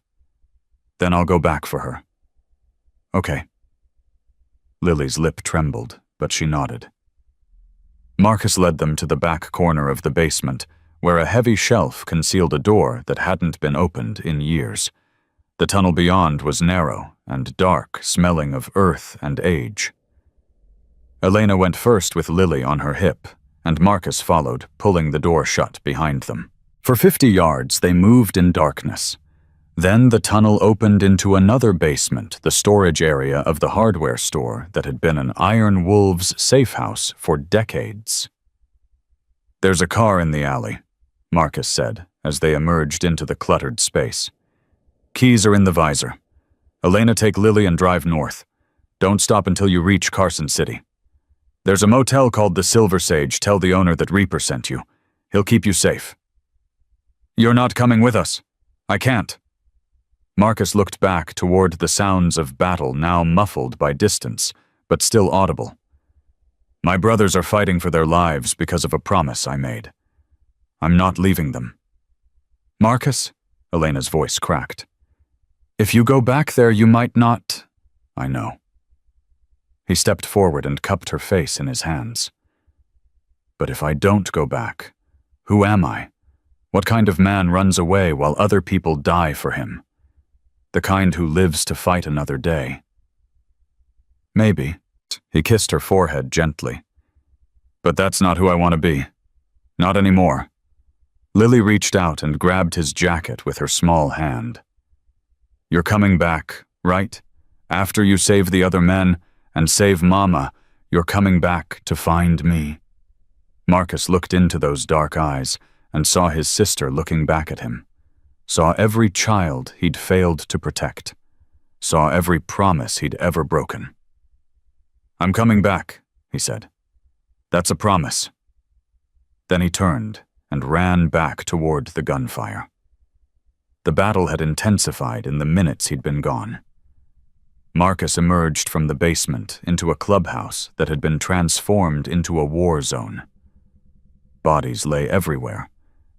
Then I'll go back for her." "Okay." Lily's lip trembled, but she nodded. Marcus led them to the back corner of the basement, where a heavy shelf concealed a door that hadn't been opened in years. The tunnel beyond was narrow and dark, smelling of earth and age. Elena went first with Lily on her hip, and Marcus followed, pulling the door shut behind them. For 50 yards, they moved in darkness. Then the tunnel opened into another basement, the storage area of the hardware store that had been an Iron Wolves safe house for decades. "There's a car in the alley," Marcus said, as they emerged into the cluttered space. "Keys are in the visor. Elena, take Lily and drive north. Don't stop until you reach Carson City. There's a motel called the Silver Sage. Tell the owner that Reaper sent you. He'll keep you safe." "You're not coming with us." "I can't." Marcus looked back toward the sounds of battle, now muffled by distance, but still audible. "My brothers are fighting for their lives because of a promise I made. I'm not leaving them." "Marcus," Elena's voice cracked. "If you go back there, you might not—" "I know." He stepped forward and cupped her face in his hands. "But if I don't go back, who am I? What kind of man runs away while other people die for him? The kind who lives to fight another day." "Maybe." He kissed her forehead gently. "But that's not who I want to be. Not anymore." Lily reached out and grabbed his jacket with her small hand. "You're coming back, right? After you save the other men and save Mama, you're coming back to find me." Marcus looked into those dark eyes and saw his sister looking back at him. Saw every child he'd failed to protect. Saw every promise he'd ever broken. "I'm coming back," he said. "That's a promise." Then he turned and ran back toward the gunfire. The battle had intensified in the minutes he'd been gone. Marcus emerged from the basement into a clubhouse that had been transformed into a war zone. Bodies lay everywhere,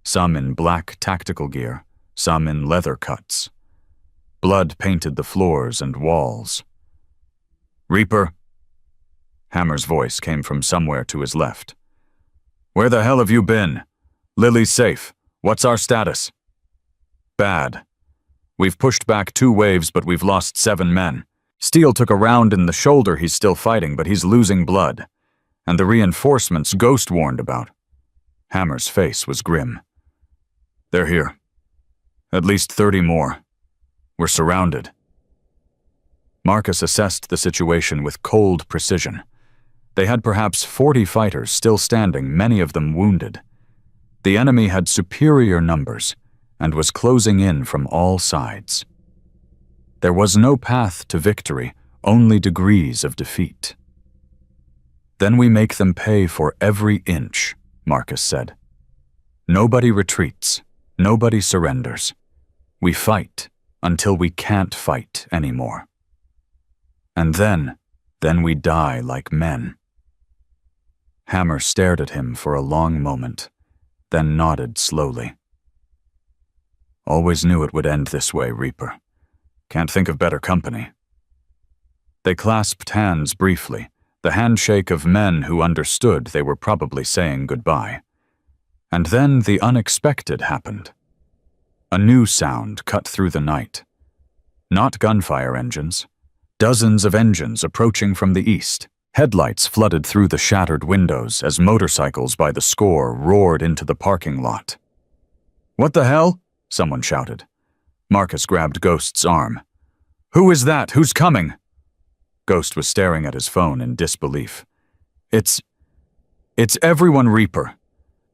some in black tactical gear, some in leather cuts. Blood painted the floors and walls. "Reaper?" Hammer's voice came from somewhere to his left. "Where the hell have you been? Lily's safe. What's our status?" "Bad. We've pushed back 2 waves, but we've lost 7 men. Steele took a round in the shoulder. He's still fighting, but he's losing blood. And the reinforcements Ghost warned about." Hammer's face was grim. "They're here. At least 30 more. We're surrounded. Marcus assessed the situation with cold precision. They had perhaps 40 fighters still standing, many of them wounded. The enemy had superior numbers and was closing in from all sides. There was no path to victory, only degrees of defeat. Then we make them pay for every inch, Marcus said. Nobody retreats, nobody surrenders. We fight until we can't fight anymore. And then we die like men. Hammer stared at him for a long moment, then nodded slowly. Always knew it would end this way, Reaper. Can't think of better company. They clasped hands briefly, the handshake of men who understood they were probably saying goodbye. And then the unexpected happened. A new sound cut through the night. Not gunfire engines. Dozens of engines approaching from the east. Headlights flooded through the shattered windows as motorcycles by the score roared into the parking lot. "What the hell?" someone shouted. Marcus grabbed Ghost's arm. "Who is that? Who's coming?" Ghost was staring at his phone in disbelief. It's everyone, Reaper.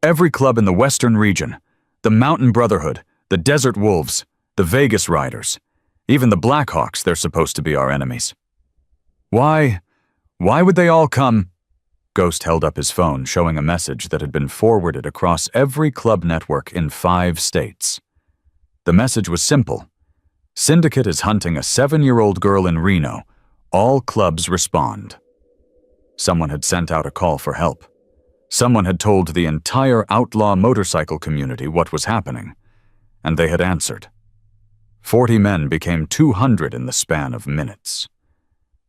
Every club in the Western region. The Mountain Brotherhood, the Desert Wolves, the Vegas Riders. Even the Blackhawks, they're supposed to be our enemies. Why would they all come? Ghost held up his phone, showing a message that had been forwarded across every club network in 5 states. The message was simple. Syndicate is hunting a 7-year-old girl in Reno. All clubs respond. Someone had sent out a call for help. Someone had told the entire outlaw motorcycle community what was happening, and they had answered. 40 men became 200 in the span of minutes.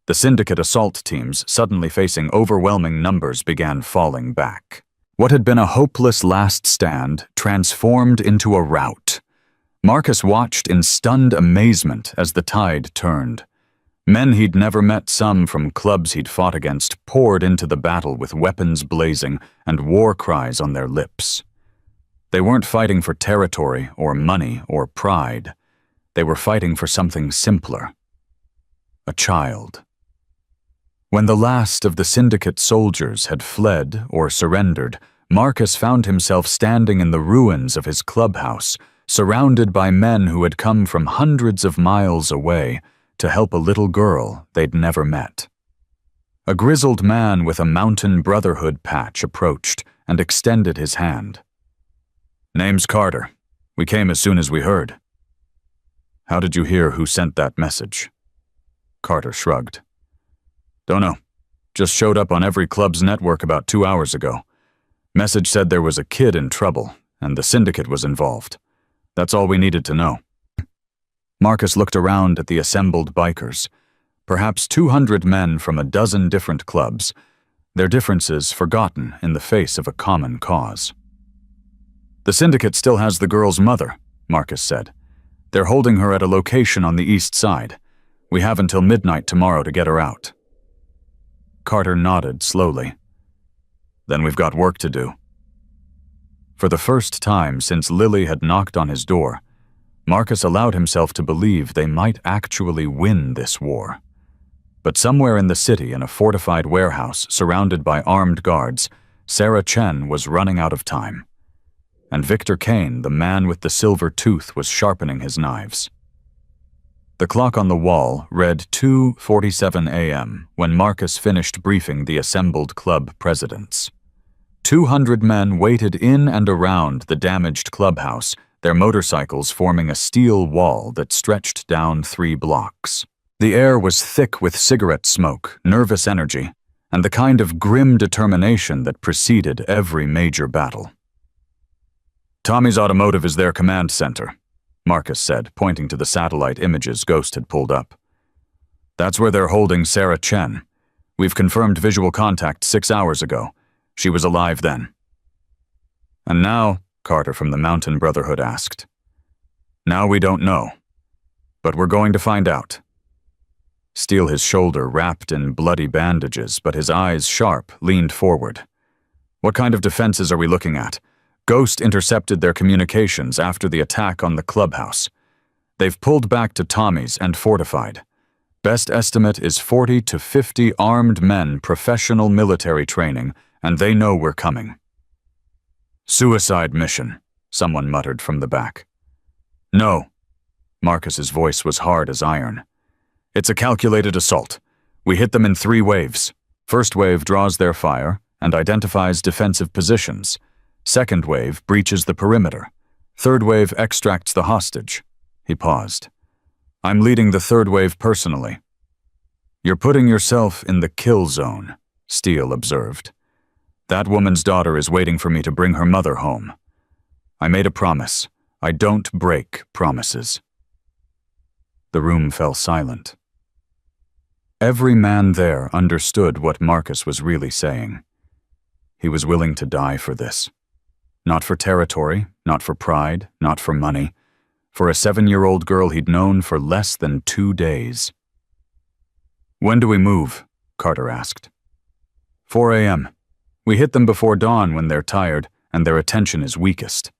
The syndicate assault teams, suddenly facing overwhelming numbers, began falling back. What had been a hopeless last stand transformed into a rout. Marcus watched in stunned amazement as the tide turned. Men he'd never met, some from clubs he'd fought against, poured into the battle with weapons blazing and war cries on their lips. They weren't fighting for territory or money or pride. They were fighting for something simpler. A child. When the last of the syndicate soldiers had fled or surrendered, Marcus found himself standing in the ruins of his clubhouse, surrounded by men who had come from hundreds of miles away to help a little girl they'd never met. A grizzled man with a Mountain Brotherhood patch approached and extended his hand. "Name's Carter. We came as soon as we heard." "How did you hear who sent that message?" Carter shrugged. "Don't know. Just showed up on every club's network about 2 hours ago. Message said there was a kid in trouble, and the syndicate was involved. That's all we needed to know." Marcus looked around at the assembled bikers. Perhaps 200 men from a dozen different clubs, their differences forgotten in the face of a common cause. "The syndicate still has the girl's mother," Marcus said. "They're holding her at a location on the east side. We have until midnight tomorrow to get her out." Carter nodded slowly. "Then we've got work to do." For the first time since Lily had knocked on his door, Marcus allowed himself to believe they might actually win this war. But somewhere in the city, in a fortified warehouse surrounded by armed guards, Sarah Chen was running out of time. And Victor Kane, the man with the silver tooth, was sharpening his knives. The clock on the wall read 2:47 a.m. when Marcus finished briefing the assembled club presidents. 200 men waited in and around the damaged clubhouse, their motorcycles forming a steel wall that stretched down 3 blocks. The air was thick with cigarette smoke, nervous energy, and the kind of grim determination that preceded every major battle. "Tommy's Automotive is their command center," Marcus said, pointing to the satellite images Ghost had pulled up. "That's where they're holding Sarah Chen. We've confirmed visual contact 6 hours ago. She was alive then." "And now?" Carter from the Mountain Brotherhood asked. "Now we don't know. But we're going to find out." Steele, his shoulder wrapped in bloody bandages, but his eyes sharp, leaned forward. "What kind of defenses are we looking at? Ghost intercepted their communications after the attack on the clubhouse. They've pulled back to Tommy's and fortified. Best estimate is 40 to 50 armed men, professional military training, and they know we're coming. Suicide mission, someone muttered from the back. No. Marcus's voice was hard as iron. It's a calculated assault. We hit them in 3 waves. First wave draws their fire and identifies defensive positions. Second wave breaches the perimeter. Third wave extracts the hostage. He paused. I'm leading the third wave personally. You're putting yourself in the kill zone, Steele observed. That woman's daughter is waiting for me to bring her mother home. I made a promise. I don't break promises. The room fell silent. Every man there understood what Marcus was really saying. He was willing to die for this. Not for territory, not for pride, not for money. For a 7-year-old girl he'd known for less than 2 days. When do we move? Carter asked. 4 a.m. We hit them before dawn when they're tired and their attention is weakest.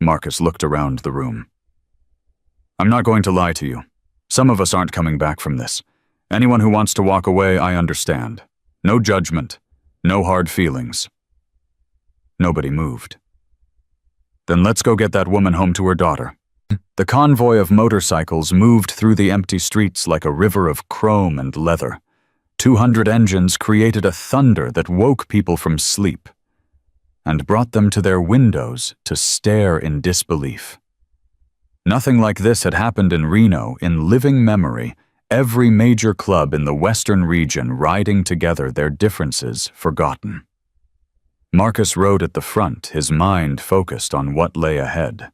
Marcus looked around the room. I'm not going to lie to you. Some of us aren't coming back from this. Anyone who wants to walk away, I understand. No judgment. No hard feelings. Nobody moved. Then let's go get that woman home to her daughter. The convoy of motorcycles moved through the empty streets like a river of chrome and leather. 200 engines created a thunder that woke people from sleep and brought them to their windows to stare in disbelief. Nothing like this had happened in Reno in living memory, every major club in the western region riding together, their differences forgotten. Marcus rode at the front, his mind focused on what lay ahead.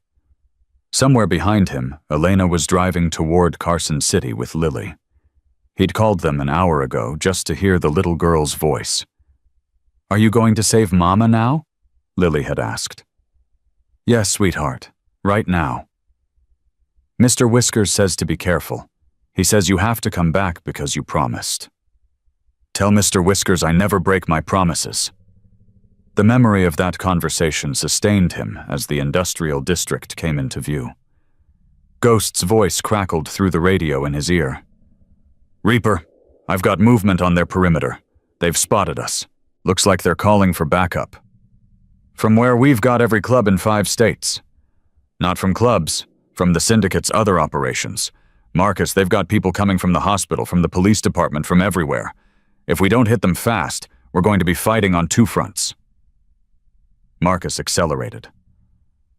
Somewhere behind him, Elena was driving toward Carson City with Lily. He'd called them an hour ago just to hear the little girl's voice. Are you going to save Mama now? Lily had asked. Yes, sweetheart, right now. Mr. Whiskers says to be careful. He says you have to come back because you promised. Tell Mr. Whiskers I never break my promises. The memory of that conversation sustained him as the industrial district came into view. Ghost's voice crackled through the radio in his ear. Reaper, I've got movement on their perimeter. They've spotted us. Looks like they're calling for backup. From where we've got every club in 5 states. Not from clubs, from the syndicate's other operations. Marcus, they've got people coming from the hospital, from the police department, from everywhere. If we don't hit them fast, we're going to be fighting on 2 fronts. Marcus accelerated.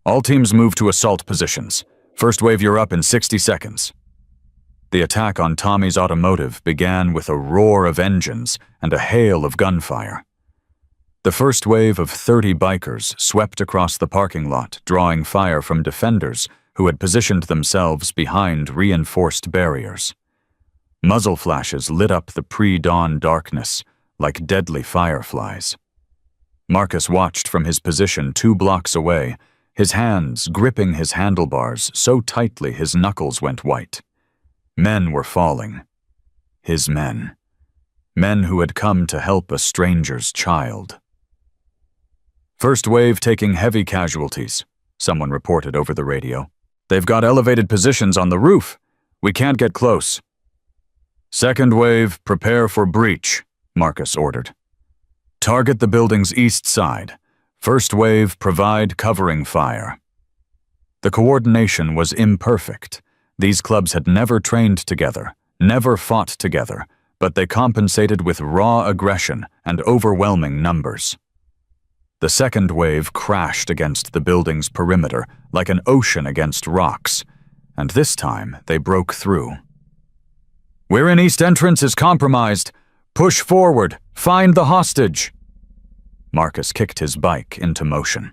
All teams move to assault positions. First wave, you're up in 60 seconds. The attack on Tommy's automotive began with a roar of engines and a hail of gunfire. The first wave of 30 bikers swept across the parking lot, drawing fire from defenders who had positioned themselves behind reinforced barriers. Muzzle flashes lit up the pre-dawn darkness like deadly fireflies. Marcus watched from his position 2 blocks away, his hands gripping his handlebars so tightly his knuckles went white. Men were falling. His men. Men who had come to help a stranger's child. First wave taking heavy casualties, someone reported over the radio. They've got elevated positions on the roof. We can't get close. Second wave, prepare for breach, Marcus ordered. Target the building's east side. First wave, provide covering fire. The coordination was imperfect. These clubs had never trained together, never fought together, but they compensated with raw aggression and overwhelming numbers. The second wave crashed against the building's perimeter like an ocean against rocks, and this time they broke through. We're in East Entrance is compromised. Push forward. Find the hostage. Marcus kicked his bike into motion.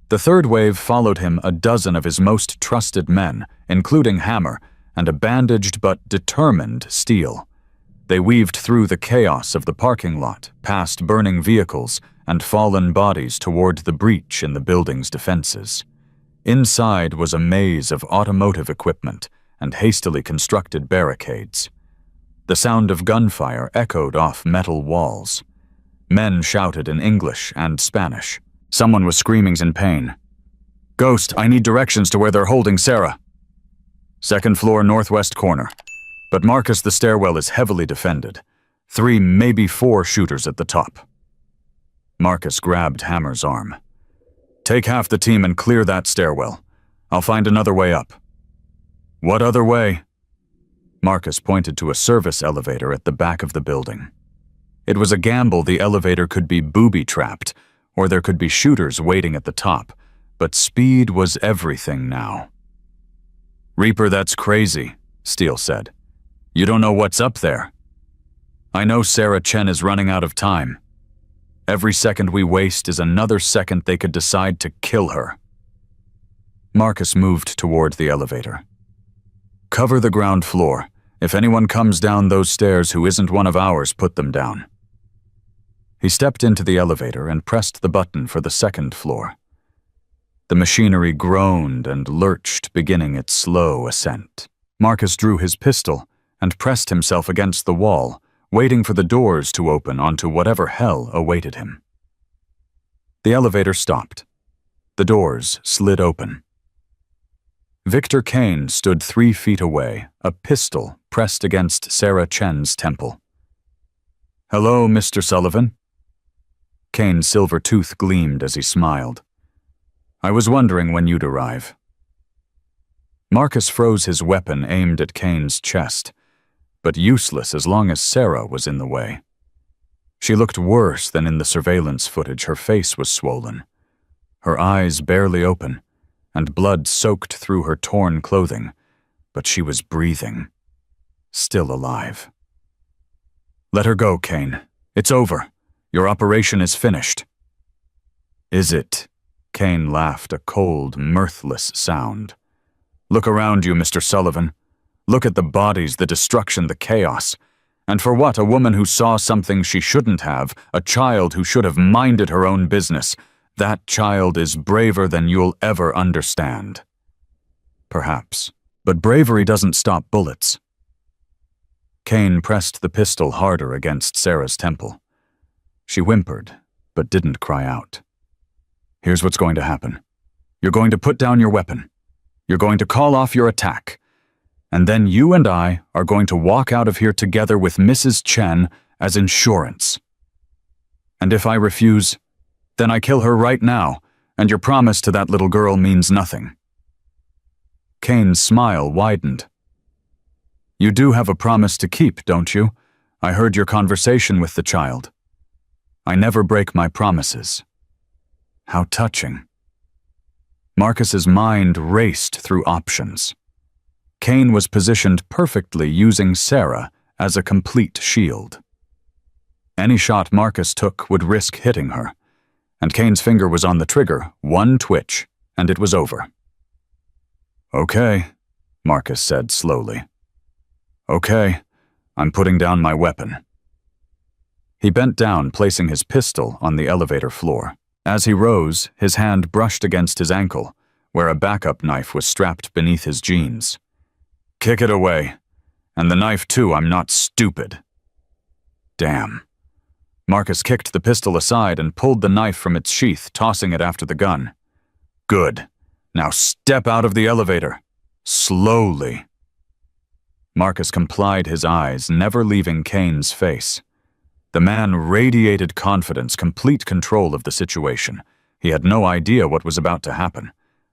The third wave followed him, a dozen of his most trusted men, including Hammer, and a bandaged but determined Steele. They weaved through the chaos of the parking lot, past burning vehicles and fallen bodies toward the breach in the building's defenses. Inside was a maze of automotive equipment and hastily constructed barricades. The sound of gunfire echoed off metal walls. Men shouted in English and Spanish. Someone was screaming in pain. Ghost, I need directions to where they're holding Sarah. Second floor, northwest corner. But Marcus, the stairwell is heavily defended. 3, maybe 4 shooters at the top. Marcus grabbed Hammer's arm. Take half the team and clear that stairwell. I'll find another way up. What other way? Marcus pointed to a service elevator at the back of the building. It was a gamble the elevator could be booby-trapped, or there could be shooters waiting at the top, but speed was everything now. Reaper, that's crazy, Steele said. You don't know what's up there. I know Sarah Chen is running out of time. Every second we waste is another second they could decide to kill her. Marcus moved toward the elevator. Cover the ground floor. If anyone comes down those stairs who isn't one of ours, put them down. He stepped into the elevator and pressed the button for the second floor. The machinery groaned and lurched, beginning its slow ascent. Marcus drew his pistol and pressed himself against the wall, waiting for the doors to open onto whatever hell awaited him. The elevator stopped. The doors slid open. Victor Kane stood 3 feet away, a pistol pressed against Sarah Chen's temple. Hello, Mr. Sullivan. Kane's silver tooth gleamed as he smiled. I was wondering when you'd arrive. Marcus froze his weapon aimed at Kane's chest, but useless as long as Sarah was in the way. She looked worse than in the surveillance footage. Her face was swollen, her eyes barely open, and blood soaked through her torn clothing, but she was breathing, still alive. Let her go, Kane. It's over. Your operation is finished. Is it? Kane laughed, a cold, mirthless sound. Look around you, Mr. Sullivan. Look at the bodies, the destruction, the chaos. And for what? A woman who saw something she shouldn't have, a child who should have minded her own business. That child is braver than you'll ever understand. Perhaps. But bravery doesn't stop bullets. Kane pressed the pistol harder against Sarah's temple. She whimpered, but didn't cry out. Here's what's going to happen. You're going to put down your weapon. You're going to call off your attack. And then you and I are going to walk out of here together with Mrs. Chen as insurance. And if I refuse, then I kill her right now, and your promise to that little girl means nothing. Kane's smile widened. You do have a promise to keep, don't you? I heard your conversation with the child. I never break my promises. How touching. Marcus's mind raced through options. Kane was positioned perfectly, using Sarah as a complete shield. Any shot Marcus took would risk hitting her, and Kane's finger was on the trigger, one twitch, and it was over. Okay, Marcus said slowly. Okay, I'm putting down my weapon. He bent down, placing his pistol on the elevator floor. As he rose, his hand brushed against his ankle, where a backup knife was strapped beneath his jeans. Kick it away. And the knife too, I'm not stupid. Damn. Marcus kicked the pistol aside and pulled the knife from its sheath, tossing it after the gun. Good. Now step out of the elevator. Slowly. Marcus complied, his eyes never leaving Kane's face. The man radiated confidence, complete control of the situation. He had no idea what was about to happen,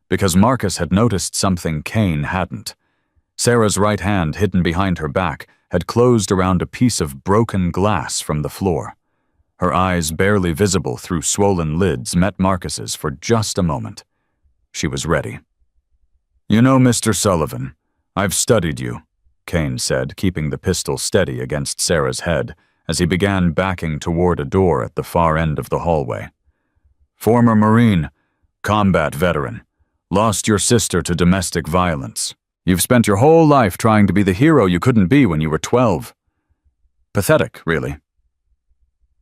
because Marcus had noticed something Kane hadn't. Sarah's right hand, hidden behind her back, had closed around a piece of broken glass from the floor. Her eyes, barely visible through swollen lids, met Marcus's for just a moment. She was ready. You know, Mr. Sullivan, I've studied you, Kane said, keeping the pistol steady against Sarah's head as he began backing toward a door at the far end of the hallway. Former Marine, combat veteran, lost your sister to domestic violence. You've spent your whole life trying to be the hero you couldn't be when you were 12. Pathetic, really.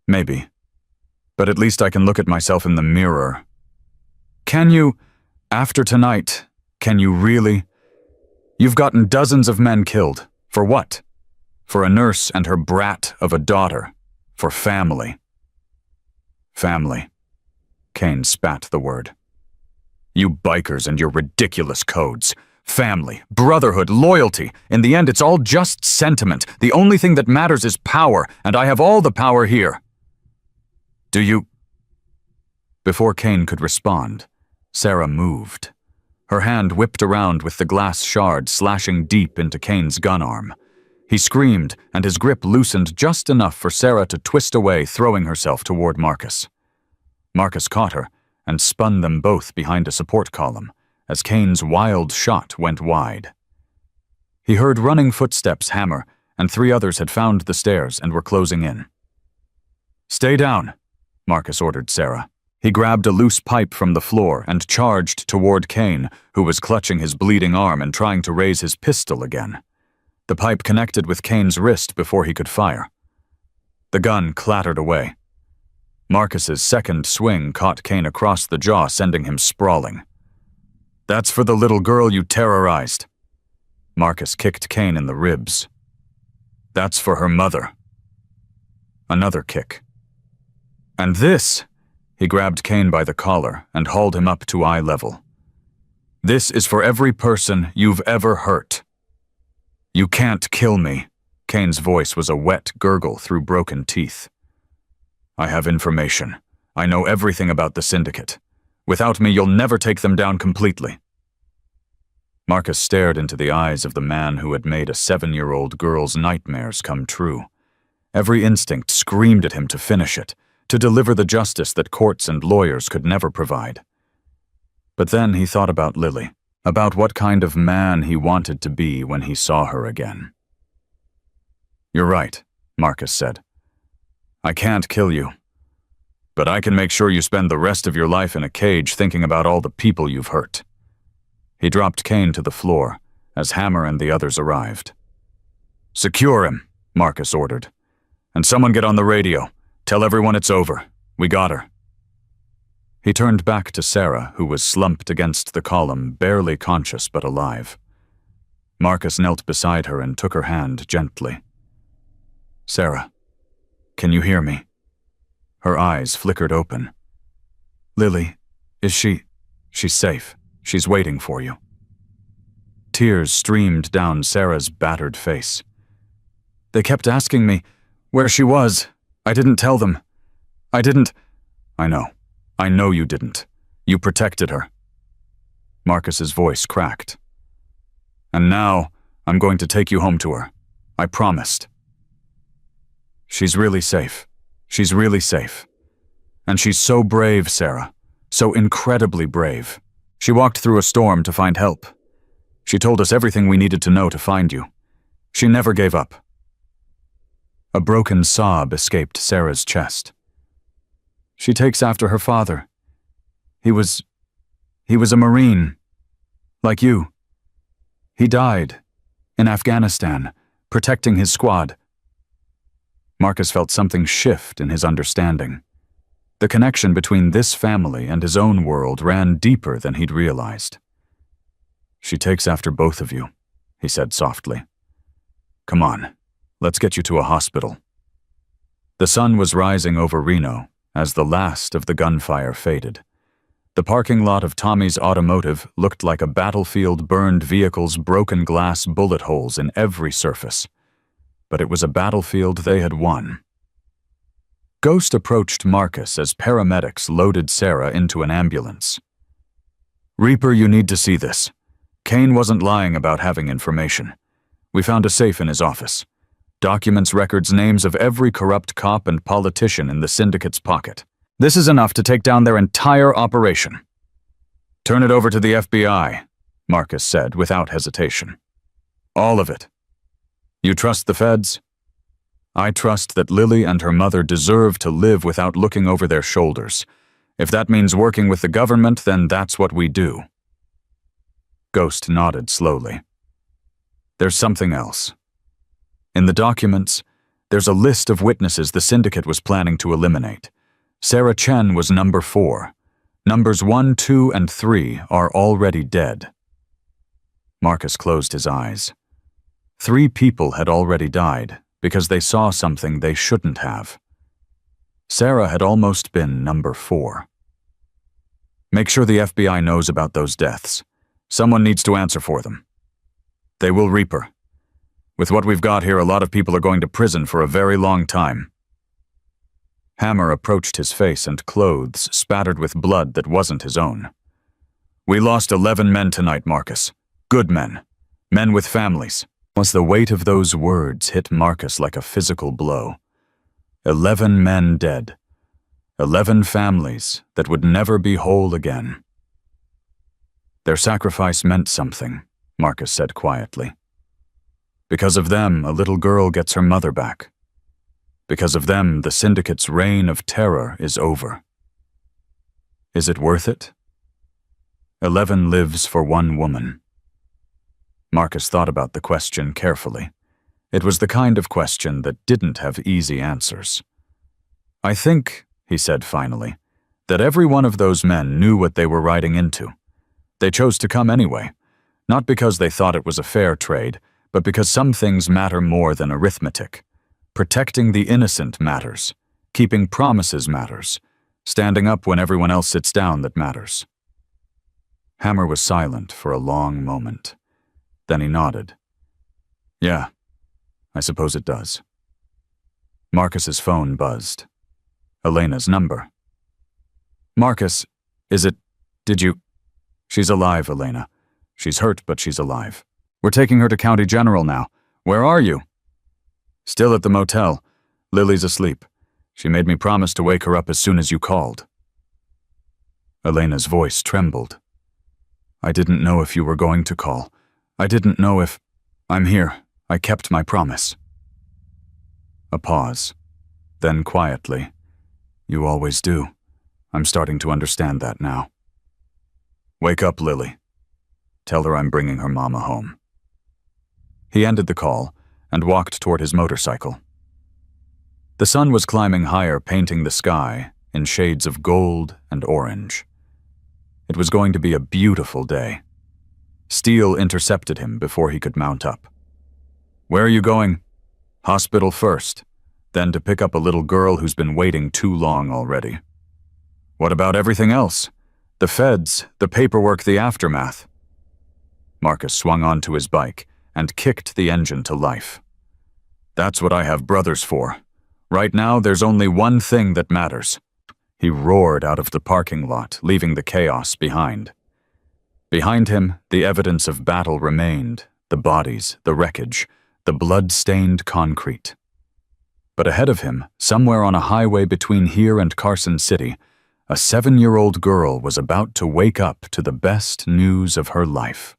Maybe. But at least I can look at myself in the mirror. Can you, after tonight, can you really? You've gotten dozens of men killed. For what? For a nurse and her brat of a daughter. For family. Family. Kane spat the word. You bikers and your ridiculous codes. family, brotherhood, loyalty. In the end, it's all just sentiment. The only thing that matters is power, and I have all the power here. Do you... Before Kane could respond, Sarah moved. Her hand whipped around with the glass shard slashing deep into Kane's gun arm. He screamed, and his grip loosened just enough for Sarah to twist away, throwing herself toward Marcus. Marcus caught her and spun them both behind a support column as Kane's wild shot went wide. He heard running footsteps hammer, and 3 others had found the stairs and were closing in. "Stay down," Marcus ordered Sarah. He grabbed a loose pipe from the floor and charged toward Kane, who was clutching his bleeding arm and trying to raise his pistol again. The pipe connected with Kane's wrist before he could fire. The gun clattered away. Marcus's second swing caught Kane across the jaw, sending him sprawling. "That's for the little girl you terrorized." Marcus kicked Kane in the ribs. "That's for her mother." Another kick. "And this," he grabbed Kane by the collar and hauled him up to eye level. "This is for every person you've ever hurt." "You can't kill me." Kane's voice was a wet gurgle through broken teeth. "I have information. I know everything about the syndicate. Without me, you'll never take them down completely." Marcus stared into the eyes of the man who had made a 7-year-old girl's nightmares come true. Every instinct screamed at him to finish it, to deliver the justice that courts and lawyers could never provide. But then he thought about Lily, about what kind of man he wanted to be when he saw her again. "You're right," Marcus said. "I can't kill you. But I can make sure you spend the rest of your life in a cage thinking about all the people you've hurt." He dropped Kane to the floor as Hammer and the others arrived. "Secure him," Marcus ordered. "And someone get on the radio. Tell everyone it's over. We got her." He turned back to Sarah, who was slumped against the column, barely conscious but alive. Marcus knelt beside her and took her hand gently. "Sarah, can you hear me?" Her eyes flickered open. "Lily, is she... She's safe. She's waiting for you." Tears streamed down Sarah's battered face. "They kept asking me where she was. I didn't tell them. I didn't..." "I know. I know you didn't. You protected her." Marcus's voice cracked. "And now, I'm going to take you home to her. I promised." "She's really safe. She's really safe. And she's so brave, Sarah. So incredibly brave. She walked through a storm to find help. She told us everything we needed to know to find you. She never gave up." A broken sob escaped Sarah's chest. "She takes after her father. He was a Marine. Like you. He died. In Afghanistan, protecting his squad." Marcus felt something shift in his understanding. The connection between this family and his own world ran deeper than he'd realized. "She takes after both of you," he said softly. "Come on, let's get you to a hospital." The sun was rising over Reno as the last of the gunfire faded. The parking lot of Tommy's Automotive looked like a battlefield, burned vehicles, broken glass, bullet holes in every surface. But it was a battlefield they had won. Ghost approached Marcus as paramedics loaded Sarah into an ambulance. "Reaper, you need to see this. Kane wasn't lying about having information. We found a safe in his office. Documents, records, names of every corrupt cop and politician in the syndicate's pocket. This is enough to take down their entire operation." "Turn it over to the FBI," Marcus said without hesitation. "All of it. You trust the feds?" "I trust that Lily and her mother deserve to live without looking over their shoulders. If that means working with the government, then that's what we do." Ghost nodded slowly. "There's something else. In the documents, there's a list of witnesses the syndicate was planning to eliminate. Sarah Chen was number 4. Numbers 1, 2, and 3 are already dead." Marcus closed his eyes. 3 people had already died because they saw something they shouldn't have. Sarah had almost been number 4. "Make sure the FBI knows about those deaths. Someone needs to answer for them. They will reap her. With what we've got here, a lot of people are going to prison for a very long time. Hammer approached his face and clothes spattered with blood that wasn't his own. We lost 11 men tonight, Marcus. Good men. Men with families. As the weight of those words hit Marcus like a physical blow. 11 men dead. 11 families that would never be whole again. Their sacrifice meant something, Marcus said quietly. Because of them, a little girl gets her mother back. Because of them, the syndicate's reign of terror is over. Is it worth it? 11 lives for one woman. Marcus thought about the question carefully. It was the kind of question that didn't have easy answers. I think, he said finally, that every one of those men knew what they were riding into. They chose to come anyway, not because they thought it was a fair trade, but because some things matter more than arithmetic. Protecting the innocent matters. Keeping promises matters. Standing up when everyone else sits down that matters. Hammer was silent for a long moment. Then he nodded. Yeah, I suppose it does. Marcus's phone buzzed. Elena's number. Marcus, did you? She's alive, Elena. She's hurt, but she's alive. We're taking her to County General now. Where are you? Still at the motel. Lily's asleep. She made me promise to wake her up as soon as you called. Elena's voice trembled. I didn't know if you were going to call. I didn't know if... I'm here. I kept my promise. A pause. Then quietly. You always do. I'm starting to understand that now. Wake up, Lily. Tell her I'm bringing her mama home. He ended the call and walked toward his motorcycle. The sun was climbing higher, painting the sky in shades of gold and orange. It was going to be a beautiful day. Steele intercepted him before he could mount up. Where are you going? Hospital first, then to pick up a little girl who's been waiting too long already. What about everything else? The feds, the paperwork, the aftermath. Marcus swung onto his bike and kicked the engine to life. That's what I have brothers for. Right now, there's only one thing that matters. He roared out of the parking lot, leaving the chaos behind. Behind him, the evidence of battle remained, the bodies, the wreckage, the blood-stained concrete. But ahead of him, somewhere on a highway between here and Carson City, a 7-year-old girl was about to wake up to the best news of her life.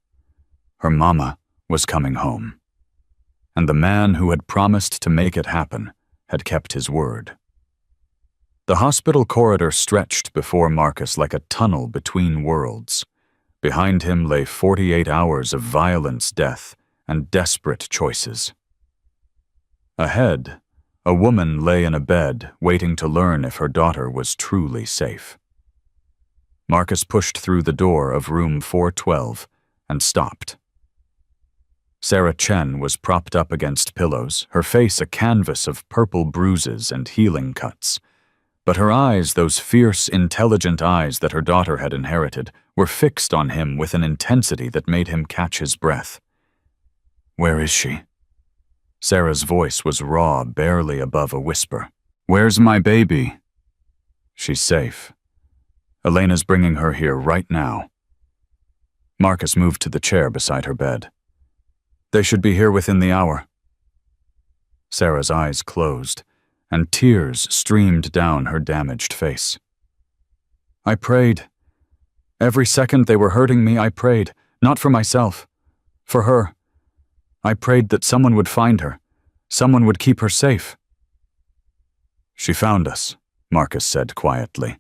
Her mama was coming home. And the man who had promised to make it happen had kept his word. The hospital corridor stretched before Marcus like a tunnel between worlds. Behind him lay 48 hours of violence, death, and desperate choices. Ahead, a woman lay in a bed waiting to learn if her daughter was truly safe. Marcus pushed through the door of room 412 and stopped. Sarah Chen was propped up against pillows, her face a canvas of purple bruises and healing cuts. But her eyes, those fierce, intelligent eyes that her daughter had inherited, were fixed on him with an intensity that made him catch his breath. Where is she? Sarah's voice was raw, barely above a whisper. Where's my baby? She's safe. Elena's bringing her here right now. Marcus moved to the chair beside her bed. They should be here within the hour. Sarah's eyes closed, and tears streamed down her damaged face. I prayed. Every second they were hurting me, I prayed, not for myself, for her. I prayed that someone would find her, someone would keep her safe. She found us, Marcus said quietly.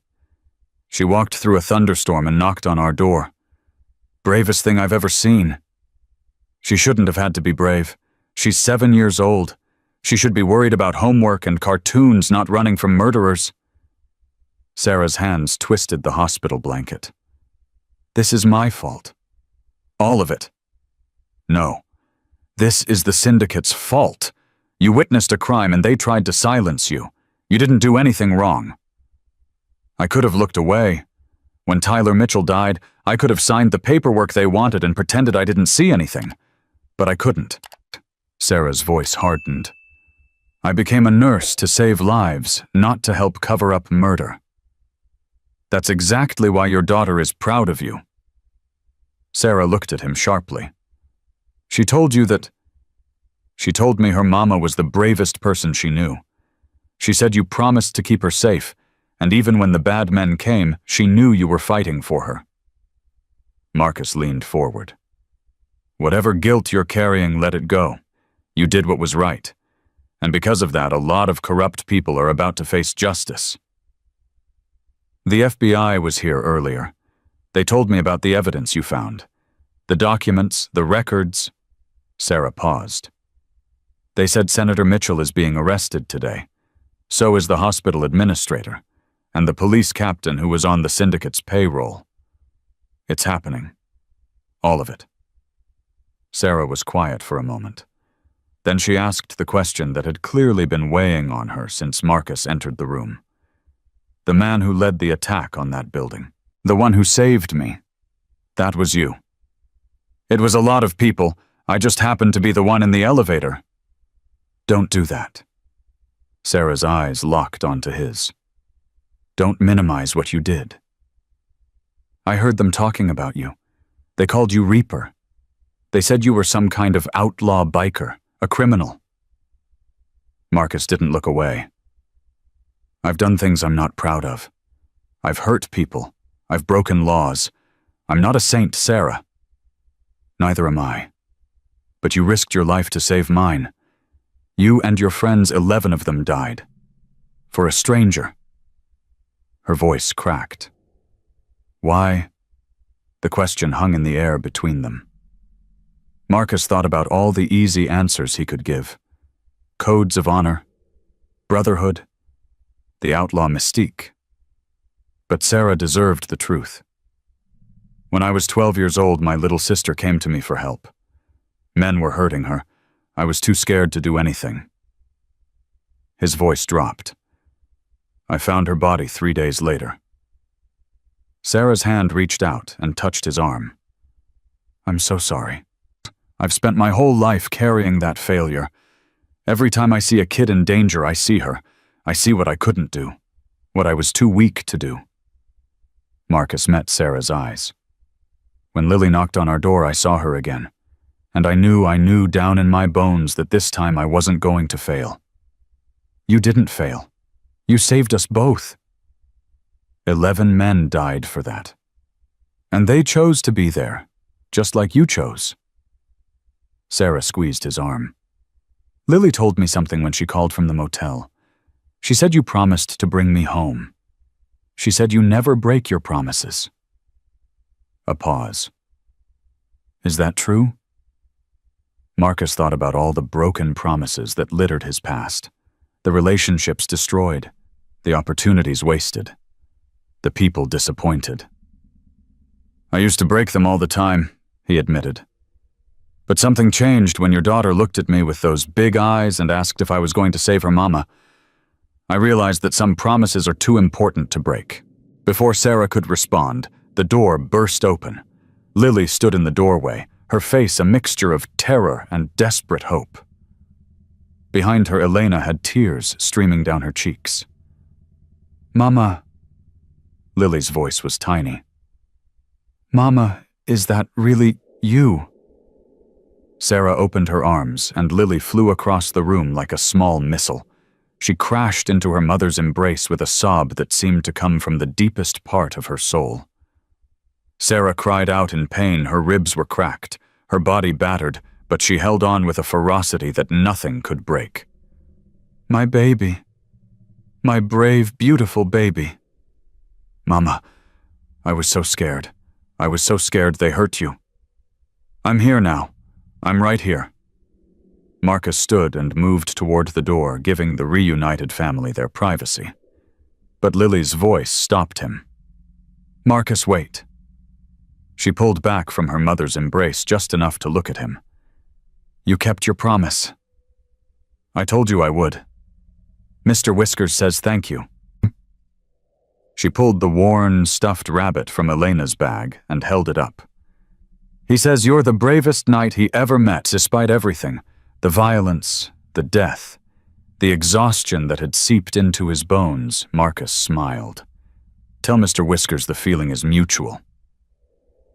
She walked through a thunderstorm and knocked on our door. Bravest thing I've ever seen. She shouldn't have had to be brave. She's 7 years old. She should be worried about homework and cartoons, not running from murderers. Sarah's hands twisted the hospital blanket. This is my fault. All of it. No. This is the syndicate's fault. You witnessed a crime and they tried to silence you. You didn't do anything wrong. I could have looked away. When Tyler Mitchell died, I could have signed the paperwork they wanted and pretended I didn't see anything. But I couldn't. Sarah's voice hardened. I became a nurse to save lives, not to help cover up murder. That's exactly why your daughter is proud of you. Sarah looked at him sharply. She told me her mama was the bravest person she knew. She said you promised to keep her safe, and even when the bad men came, she knew you were fighting for her. Marcus leaned forward. Whatever guilt you're carrying, let it go. You did what was right. And because of that, a lot of corrupt people are about to face justice. The FBI was here earlier. They told me about the evidence you found. The documents, the records. Sarah paused. They said Senator Mitchell is being arrested today. So is the hospital administrator, and the police captain who was on the syndicate's payroll. It's happening. All of it. Sarah was quiet for a moment. Then she asked the question that had clearly been weighing on her since Marcus entered the room. The man who led the attack on that building. The one who saved me. That was you. It was a lot of people. I just happened to be the one in the elevator. Don't do that. Sarah's eyes locked onto his. Don't minimize what you did. I heard them talking about you. They called you Reaper. They said you were some kind of outlaw biker, a criminal. Marcus didn't look away. I've done things I'm not proud of. I've hurt people. I've broken laws. I'm not a saint, Sarah. Neither am I. But you risked your life to save mine. You and your friends, 11 of them died. For a stranger. Her voice cracked. Why? The question hung in the air between them. Marcus thought about all the easy answers he could give. Codes of honor, brotherhood, the outlaw mystique. But Sarah deserved the truth. When I was 12 years old, my little sister came to me for help. Men were hurting her. I was too scared to do anything. His voice dropped. I found her body 3 days later. Sarah's hand reached out and touched his arm. I'm so sorry. I've spent my whole life carrying that failure. Every time I see a kid in danger, I see her. I see what I couldn't do, what I was too weak to do. Marcus met Sarah's eyes. When Lily knocked on our door, I saw her again. And I knew down in my bones that this time I wasn't going to fail. You didn't fail. You saved us both. 11 men died for that. And they chose to be there, just like you chose. Sarah squeezed his arm. Lily told me something when she called from the motel. She said you promised to bring me home. She said you never break your promises. A pause. Is that true? Marcus thought about all the broken promises that littered his past, the relationships destroyed, the opportunities wasted, the people disappointed. I used to break them all the time, he admitted. But something changed when your daughter looked at me with those big eyes and asked if I was going to save her mama. I realized that some promises are too important to break. Before Sarah could respond, the door burst open. Lily stood in the doorway, her face a mixture of terror and desperate hope. Behind her, Elena had tears streaming down her cheeks. Mama. Lily's voice was tiny. Mama, is that really you? Sarah opened her arms, and Lily flew across the room like a small missile. She crashed into her mother's embrace with a sob that seemed to come from the deepest part of her soul. Sarah cried out in pain. Her ribs were cracked, her body battered, but she held on with a ferocity that nothing could break. My baby. My brave, beautiful baby. Mama, I was so scared. I was so scared they hurt you. I'm here now. I'm right here. Marcus stood and moved toward the door, giving the reunited family their privacy. But Lily's voice stopped him. Marcus, wait. She pulled back from her mother's embrace just enough to look at him. You kept your promise. I told you I would. Mr. Whiskers says thank you. She pulled the worn, stuffed rabbit from Elena's bag and held it up. He says you're the bravest knight he ever met, despite everything. The violence, the death, the exhaustion that had seeped into his bones. Marcus smiled. Tell Mr. Whiskers the feeling is mutual.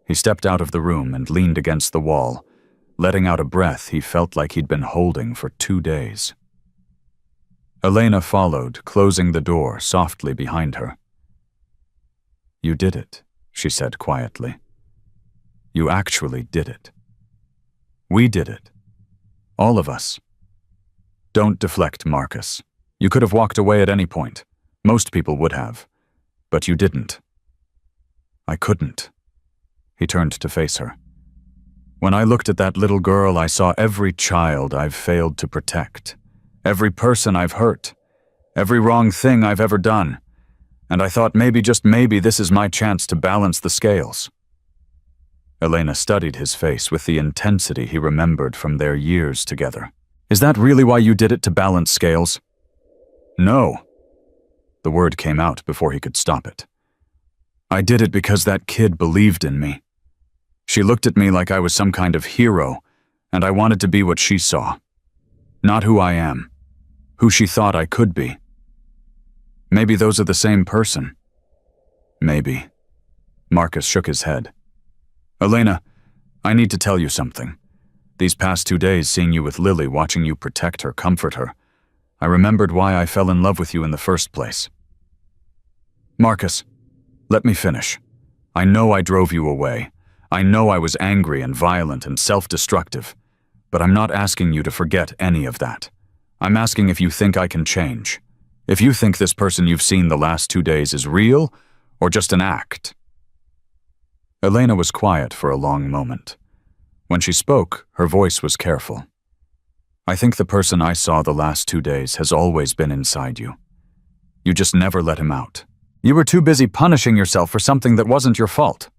He stepped out of the room and leaned against the wall, letting out a breath he felt like he'd been holding for 2 days. Elena followed, closing the door softly behind her. You did it, she said quietly. You actually did it. We did it. All of us. Don't deflect, Marcus. You could have walked away at any point. Most people would have. But you didn't. I couldn't. He turned to face her. When I looked at that little girl, I saw every child I've failed to protect, every person I've hurt, every wrong thing I've ever done, and I thought maybe, just maybe, this is my chance to balance the scales. Elena studied his face with the intensity he remembered from their years together. Is that really why you did it, to balance scales? No. The word came out before he could stop it. I did it because that kid believed in me. She looked at me like I was some kind of hero, and I wanted to be what she saw. Not who I am, who she thought I could be. Maybe those are the same person. Maybe. Marcus shook his head. Elena, I need to tell you something. These past 2 days, seeing you with Lily, watching you protect her, comfort her, I remembered why I fell in love with you in the first place. Marcus, let me finish. I know I drove you away. I know I was angry and violent and self-destructive, but I'm not asking you to forget any of that. I'm asking if you think I can change. If you think this person you've seen the last 2 days is real or just an act. Elena was quiet for a long moment. When she spoke, her voice was careful. I think the person I saw the last 2 days has always been inside you. You just never let him out. You were too busy punishing yourself for something that wasn't your fault.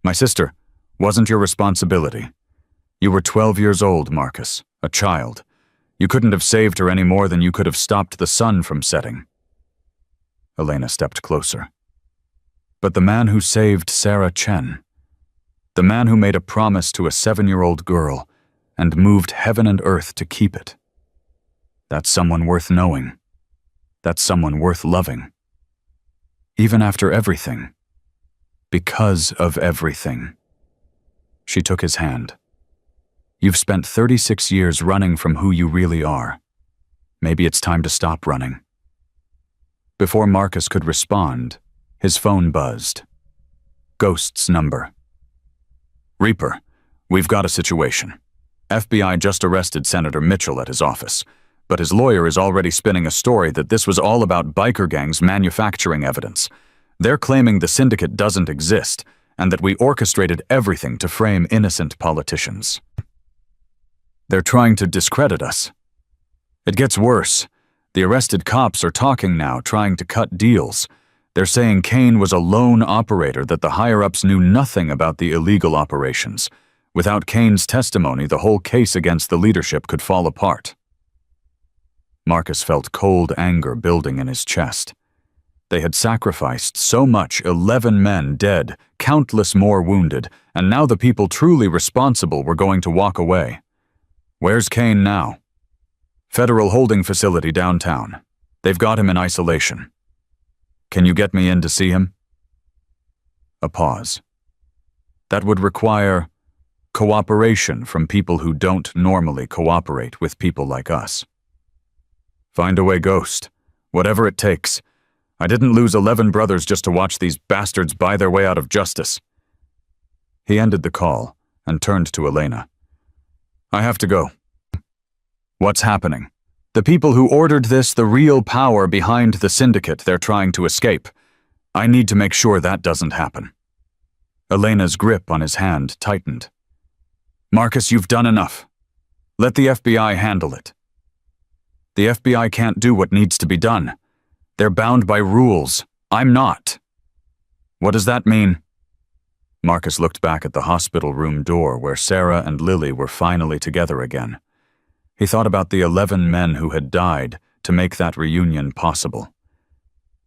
My sister, wasn't your responsibility. You were 12 years old, Marcus, a child. You couldn't have saved her any more than you could have stopped the sun from setting. Elena stepped closer. But the man who saved Sarah Chen, the man who made a promise to a 7-year-old girl and moved heaven and earth to keep it, that's someone worth knowing. That's someone worth loving. Even after everything. Because of everything. She took his hand. You've spent 36 years running from who you really are. Maybe it's time to stop running. Before Marcus could respond, his phone buzzed. Ghost's number. Reaper, we've got a situation. FBI just arrested Senator Mitchell at his office, but his lawyer is already spinning a story that this was all about biker gangs manufacturing evidence. They're claiming the syndicate doesn't exist, and that we orchestrated everything to frame innocent politicians. They're trying to discredit us. It gets worse. The arrested cops are talking now, trying to cut deals. They're saying Kane was a lone operator, that the higher-ups knew nothing about the illegal operations. Without Kane's testimony, the whole case against the leadership could fall apart. Marcus felt cold anger building in his chest. They had sacrificed so much, 11 men dead, countless more wounded, and now the people truly responsible were going to walk away. Where's Kane now? Federal holding facility downtown. They've got him in isolation. Can you get me in to see him? A pause. That would require cooperation from people who don't normally cooperate with people like us. Find a way, Ghost. Whatever it takes. I didn't lose 11 brothers just to watch these bastards buy their way out of justice. He ended the call and turned to Elena. I have to go. What's happening? The people who ordered this, the real power behind the syndicate they're trying to escape. I need to make sure that doesn't happen. Elena's grip on his hand tightened. Marcus, you've done enough. Let the FBI handle it. The FBI can't do what needs to be done. They're bound by rules. I'm not. What does that mean? Marcus looked back at the hospital room door where Sarah and Lily were finally together again. He thought about the 11 men who had died to make that reunion possible.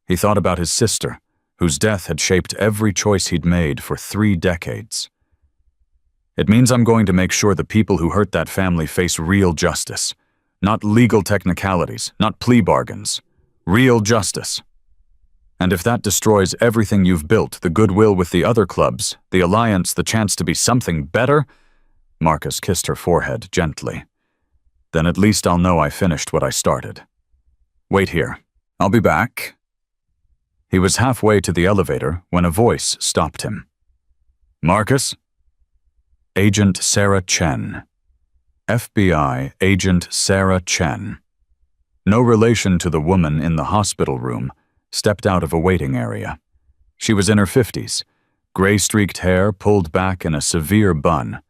He thought about his sister, whose death had shaped every choice he'd made for 3 decades. It means I'm going to make sure the people who hurt that family face real justice. Not legal technicalities, not plea bargains. Real justice. And if that destroys everything you've built, the goodwill with the other clubs, the alliance, the chance to be something better, Marcus kissed her forehead gently. Then at least I'll know I finished what I started. Wait here. I'll be back. He was halfway to the elevator when a voice stopped him. Marcus? Agent Sarah Chen. FBI Agent Sarah Chen. No relation to the woman in the hospital room, stepped out of a waiting area. She was in her 50s, gray-streaked hair pulled back in a severe bun,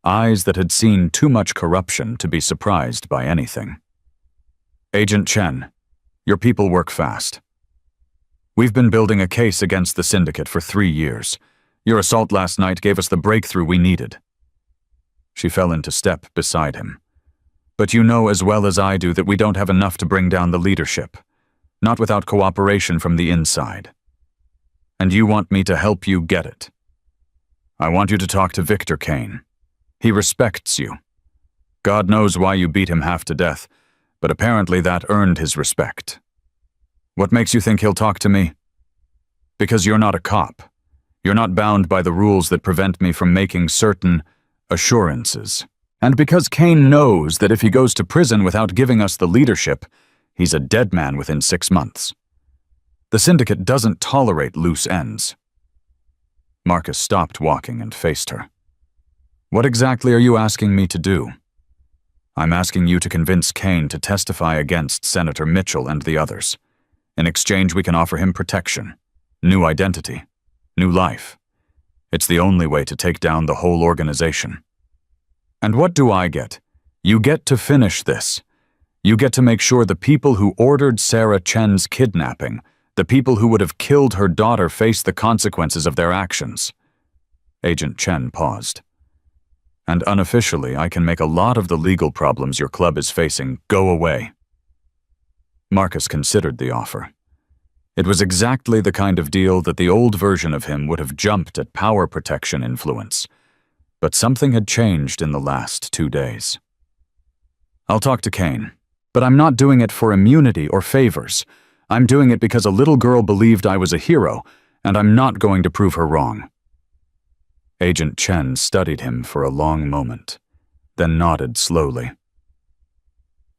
eyes that had seen too much corruption to be surprised by anything. Agent Chen, your people work fast. We've been building a case against the syndicate for 3 years. Your assault last night gave us the breakthrough we needed. She fell into step beside him. But you know as well as I do that we don't have enough to bring down the leadership, not without cooperation from the inside. And you want me to help you get it. I want you to talk to Victor Kane. He respects you. God knows why you beat him half to death, but apparently that earned his respect. What makes you think he'll talk to me? Because you're not a cop. You're not bound by the rules that prevent me from making certain assurances. And because Kane knows that if he goes to prison without giving us the leadership, he's a dead man within 6 months. The syndicate doesn't tolerate loose ends. Marcus stopped walking and faced her. What exactly are you asking me to do? I'm asking you to convince Kane to testify against Senator Mitchell and the others. In exchange, we can offer him protection, new identity, new life. It's the only way to take down the whole organization. And what do I get? You get to finish this. You get to make sure the people who ordered Sarah Chen's kidnapping, the people who would have killed her daughter, face the consequences of their actions. Agent Chen paused. And unofficially, I can make a lot of the legal problems your club is facing go away. Marcus considered the offer. It was exactly the kind of deal that the old version of him would have jumped at power protection influence. But something had changed in the last 2 days. I'll talk to Kane, but I'm not doing it for immunity or favors. I'm doing it because a little girl believed I was a hero, and I'm not going to prove her wrong. Agent Chen studied him for a long moment, then nodded slowly.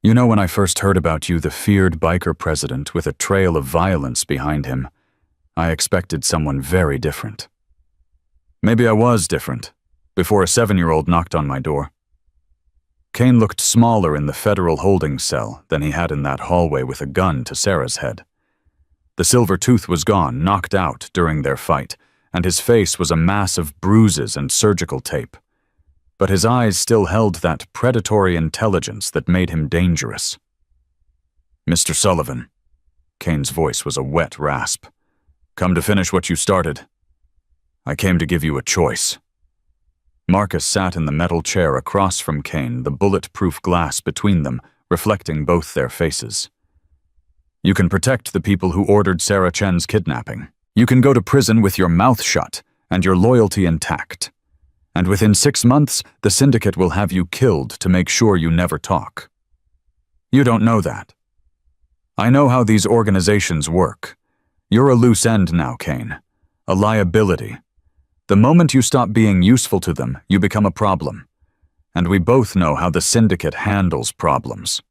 You know, when I first heard about you, the feared biker president with a trail of violence behind him, I expected someone very different. Maybe I was different, before a 7-year-old knocked on my door. Kane looked smaller in the federal holding cell than he had in that hallway with a gun to Sarah's head. The silver tooth was gone, knocked out during their fight, and his face was a mass of bruises and surgical tape. But his eyes still held that predatory intelligence that made him dangerous. Mr. Sullivan, Kane's voice was a wet rasp. Come to finish what you started. I came to give you a choice. Marcus sat in the metal chair across from Kane, the bulletproof glass between them, reflecting both their faces. You can protect the people who ordered Sarah Chen's kidnapping. You can go to prison with your mouth shut and your loyalty intact. And within 6 months, the syndicate will have you killed to make sure you never talk. You don't know that. I know how these organizations work. You're a loose end now, Kane. A liability. The moment you stop being useful to them, you become a problem. And we both know how the syndicate handles problems.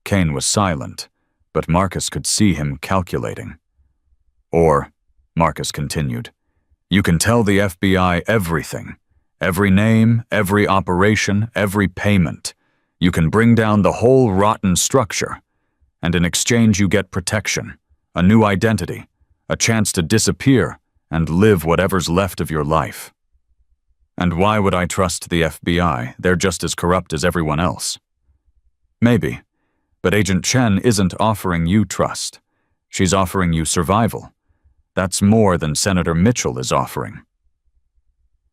Kane was silent, but Marcus could see him calculating. Or, Marcus continued, you can tell the FBI everything. Every name, every operation, every payment. You can bring down the whole rotten structure. And in exchange you get protection, a new identity, a chance to disappear and live whatever's left of your life. And why would I trust the FBI? They're just as corrupt as everyone else. Maybe, but Agent Chen isn't offering you trust. She's offering you survival. That's more than Senator Mitchell is offering.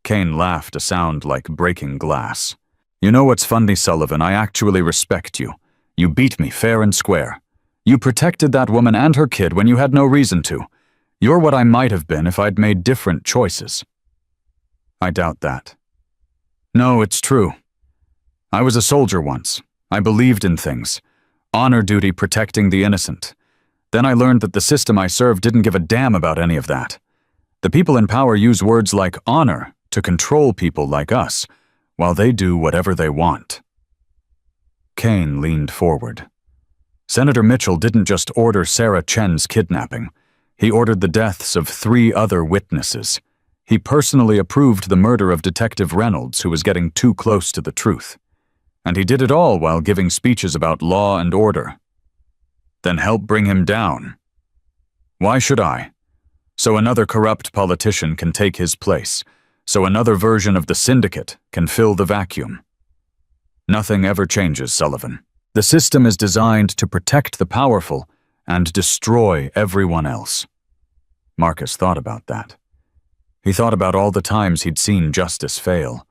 Kane laughed, a sound like breaking glass. You know what's funny, Sullivan? I actually respect you. You beat me fair and square. You protected that woman and her kid when you had no reason to. You're what I might have been if I'd made different choices." "I doubt that." "No, it's true. I was a soldier once. I believed in things. Honor duty protecting the innocent. Then I learned that the system I served didn't give a damn about any of that. The people in power use words like honor to control people like us, while they do whatever they want." Kane leaned forward. Senator Mitchell didn't just order Sarah Chen's kidnapping. He ordered the deaths of 3 other witnesses. He personally approved the murder of Detective Reynolds, who was getting too close to the truth. And he did it all while giving speeches about law and order. Then help bring him down. Why should I? So another corrupt politician can take his place, so another version of the syndicate can fill the vacuum. Nothing ever changes, Sullivan. The system is designed to protect the powerful and destroy everyone else. Marcus thought about that. He thought about all the times he'd seen justice fail,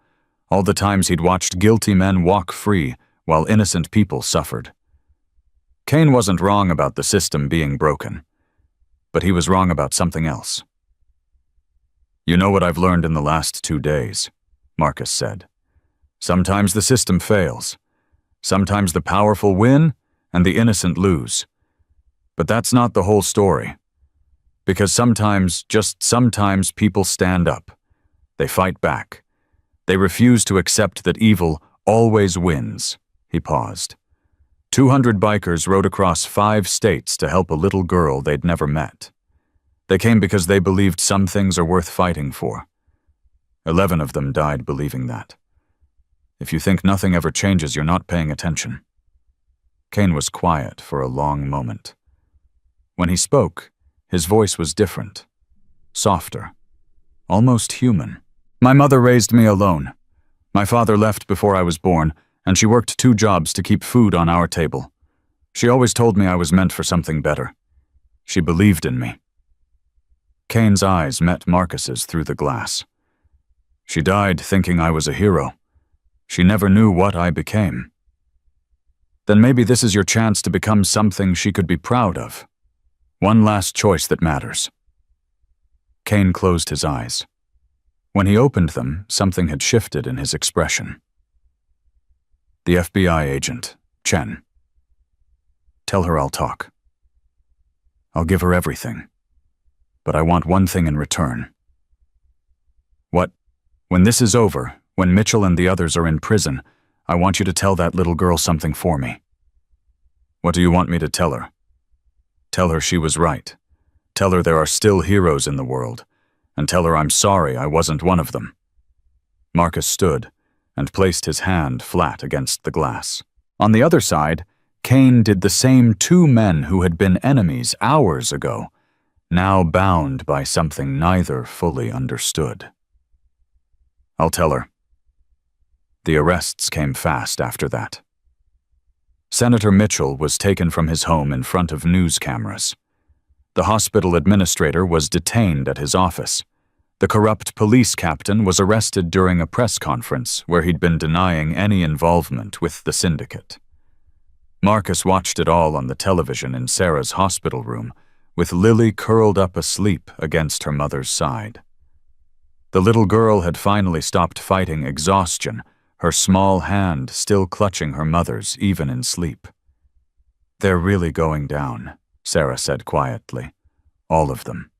all the times he'd watched guilty men walk free while innocent people suffered. Kane wasn't wrong about the system being broken, but he was wrong about something else. "You know what I've learned in the last 2 days," Marcus said. "Sometimes the system fails. Sometimes the powerful win and the innocent lose. But that's not the whole story. Because sometimes, just sometimes, people stand up. They fight back. They refuse to accept that evil always wins." He paused. 200 bikers rode across 5 states to help a little girl they'd never met. They came because they believed some things are worth fighting for. 11 of them died believing that. If you think nothing ever changes, you're not paying attention. Kane was quiet for a long moment. When he spoke, his voice was different, softer, almost human. "My mother raised me alone. My father left before I was born, and she worked 2 jobs to keep food on our table. She always told me I was meant for something better. She believed in me." Kane's eyes met Marcus's through the glass. "She died thinking I was a hero. She never knew what I became." "Then maybe this is your chance to become something she could be proud of. One last choice that matters." Kane closed his eyes. When he opened them, something had shifted in his expression. "The FBI agent, Chen. Tell her I'll talk. I'll give her everything. But I want one thing in return." "What? When this is over, when Mitchell and the others are in prison, I want you to tell that little girl something for me." "What do you want me to tell her?" "Tell her she was right. Tell her there are still heroes in the world. And tell her I'm sorry I wasn't one of them." Marcus stood and placed his hand flat against the glass. On the other side, Kane did the same 2 men who had been enemies hours ago, now bound by something neither fully understood. "I'll tell her." The arrests came fast after that. Senator Mitchell was taken from his home in front of news cameras. The hospital administrator was detained at his office. The corrupt police captain was arrested during a press conference where he'd been denying any involvement with the syndicate. Marcus watched it all on the television in Sarah's hospital room, with Lily curled up asleep against her mother's side. The little girl had finally stopped fighting exhaustion, her small hand still clutching her mother's even in sleep. "They're really going down," Sarah said quietly. "All of them."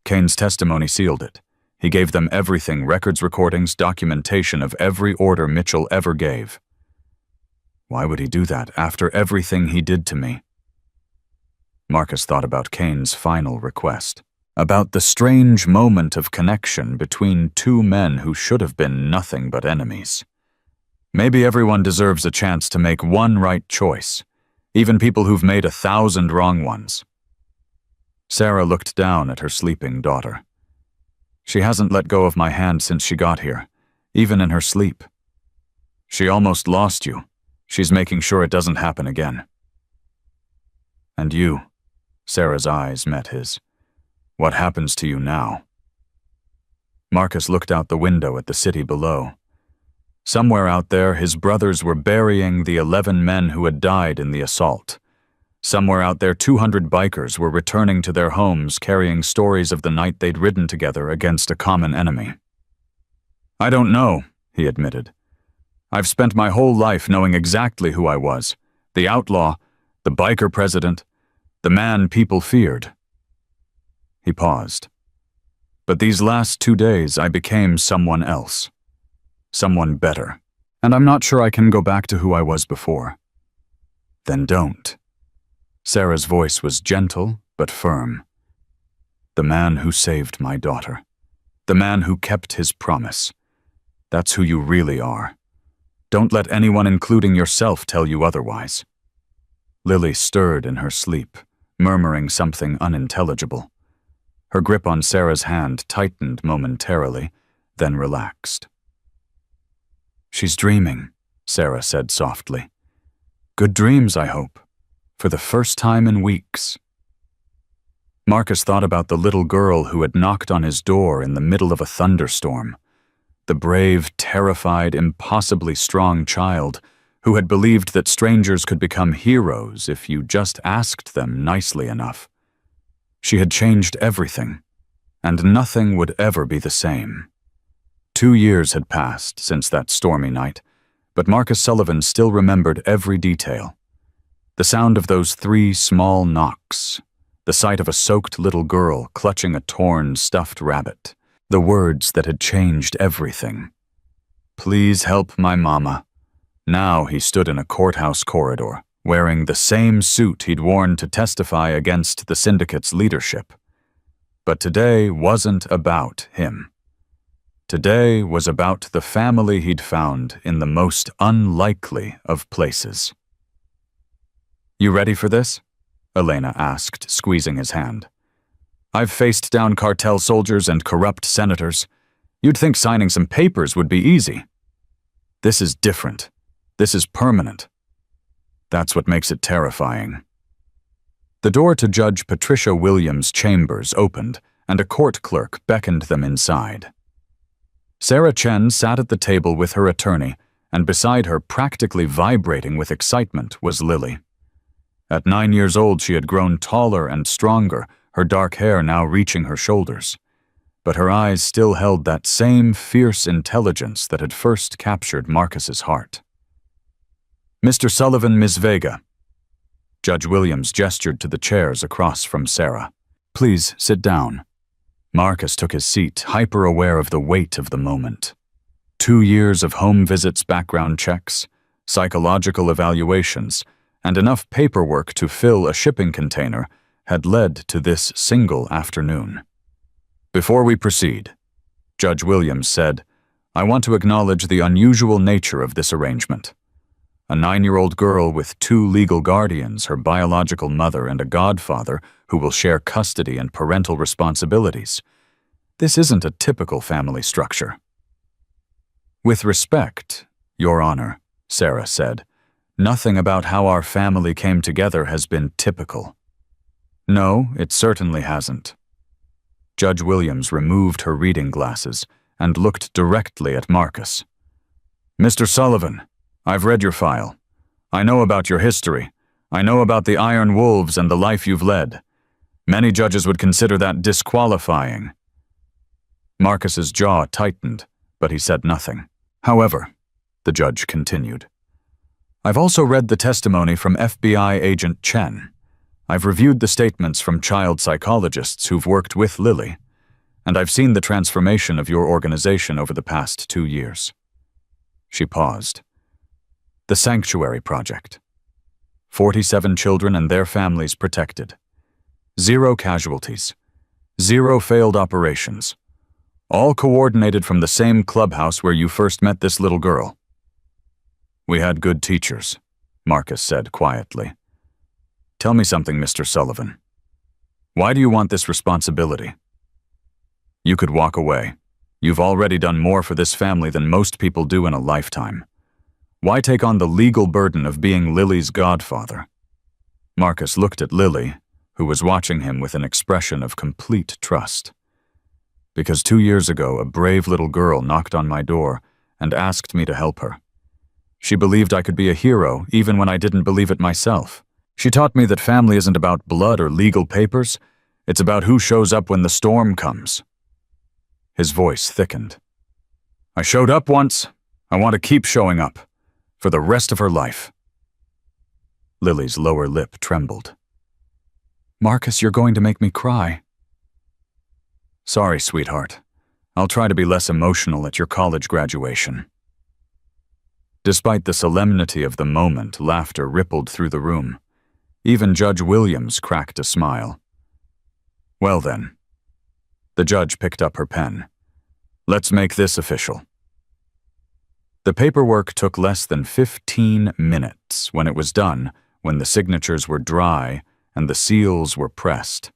Kane's testimony sealed it. He gave them everything, records, recordings, documentation of every order Mitchell ever gave. Why would he do that after everything he did to me? Marcus thought about Kane's final request, about the strange moment of connection between 2 men who should have been nothing but enemies. Maybe everyone deserves a chance to make one right choice, even people who've made 1,000 wrong ones. Sarah looked down at her sleeping daughter. "She hasn't let go of my hand since she got here, even in her sleep. She almost lost you. She's making sure it doesn't happen again." "And you," Sarah's eyes met his. "What happens to you now?" Marcus looked out the window at the city below. Somewhere out there, his brothers were burying the 11 men who had died in the assault. Somewhere out there, 200 bikers were returning to their homes carrying stories of the night they'd ridden together against a common enemy. "I don't know," he admitted. "I've spent my whole life knowing exactly who I was, the outlaw, the biker president, the man people feared." He paused. "But these last 2 days I became someone else. Someone better. And I'm not sure I can go back to who I was before." "Then don't." Sarah's voice was gentle but firm. "The man who saved my daughter. The man who kept his promise. That's who you really are. Don't let anyone, including yourself, tell you otherwise." Lily stirred in her sleep, murmuring something unintelligible. Her grip on Sarah's hand tightened momentarily, then relaxed. "She's dreaming," Sarah said softly. "Good dreams, I hope, for the first time in weeks." Marcus thought about the little girl who had knocked on his door in the middle of a thunderstorm. The brave, terrified, impossibly strong child who had believed that strangers could become heroes if you just asked them nicely enough. She had changed everything, and nothing would ever be the same. 2 years had passed since that stormy night, but Marcus Sullivan still remembered every detail. The sound of those 3 small knocks, the sight of a soaked little girl clutching a torn, stuffed rabbit, the words that had changed everything. "Please help my mama." Now he stood in a courthouse corridor, wearing the same suit he'd worn to testify against the syndicate's leadership. But today wasn't about him. Today was about the family he'd found in the most unlikely of places. "You ready for this?" Elena asked, squeezing his hand. "I've faced down cartel soldiers and corrupt senators. You'd think signing some papers would be easy. This is different. This is permanent. That's what makes it terrifying." The door to Judge Patricia Williams' chambers opened, and a court clerk beckoned them inside. Sarah Chen sat at the table with her attorney, and beside her, practically vibrating with excitement, was Lily. At 9 years old, she had grown taller and stronger, her dark hair now reaching her shoulders. But her eyes still held that same fierce intelligence that had first captured Marcus's heart. "Mr. Sullivan, Ms. Vega." Judge Williams gestured to the chairs across from Sarah. "Please sit down." Marcus took his seat, hyper-aware of the weight of the moment. 2 years of home visits, background checks, psychological evaluations, and enough paperwork to fill a shipping container had led to this single afternoon. "Before we proceed," Judge Williams said, "I want to acknowledge the unusual nature of this arrangement. A 9-year-old girl with 2 legal guardians, her biological mother and a godfather who will share custody and parental responsibilities. This isn't a typical family structure." "With respect, Your Honor," Sarah said, "nothing about how our family came together has been typical." "No, it certainly hasn't." Judge Williams removed her reading glasses and looked directly at Marcus. "Mr. Sullivan, I've read your file. I know about your history. I know about the Iron Wolves and the life you've led. Many judges would consider that disqualifying." Marcus's jaw tightened, but he said nothing. "However," the judge continued, "I've also read the testimony from FBI agent Chen. I've reviewed the statements from child psychologists who've worked with Lily, and I've seen the transformation of your organization over the past 2 years." She paused. "The Sanctuary Project. 47 children and their families protected. 0 casualties. 0 failed operations. All coordinated from the same clubhouse where you first met this little girl." "We had good teachers," Marcus said quietly. "Tell me something, Mr. Sullivan. Why do you want this responsibility? You could walk away. You've already done more for this family than most people do in a lifetime. Why take on the legal burden of being Lily's godfather?" Marcus looked at Lily, who was watching him with an expression of complete trust. "Because 2 years ago, a brave little girl knocked on my door and asked me to help her. She believed I could be a hero even when I didn't believe it myself. She taught me that family isn't about blood or legal papers. It's about who shows up when the storm comes. His voice thickened. I showed up once. I want to keep showing up. For the rest of her life. Lily's lower lip trembled. Marcus, you're going to make me cry. Sorry, sweetheart. I'll try to be less emotional at your college graduation. Despite the solemnity of the moment, laughter rippled through the room. Even Judge Williams cracked a smile. Well then. The judge picked up her pen. Let's make this official. The paperwork took less than 15 minutes. When it was done, when the signatures were dry and the seals were pressed,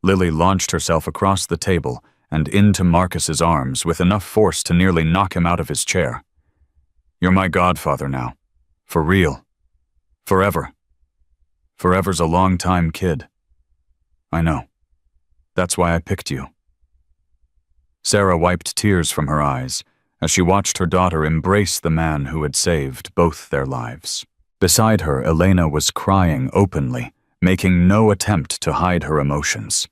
Lily launched herself across the table and into Marcus's arms with enough force to nearly knock him out of his chair. You're my godfather now. For real. Forever. Forever's a long-time kid. I know. That's why I picked you. Sarah wiped tears from her eyes as she watched her daughter embrace the man who had saved both their lives. Beside her, Elena was crying openly, making no attempt to hide her emotions.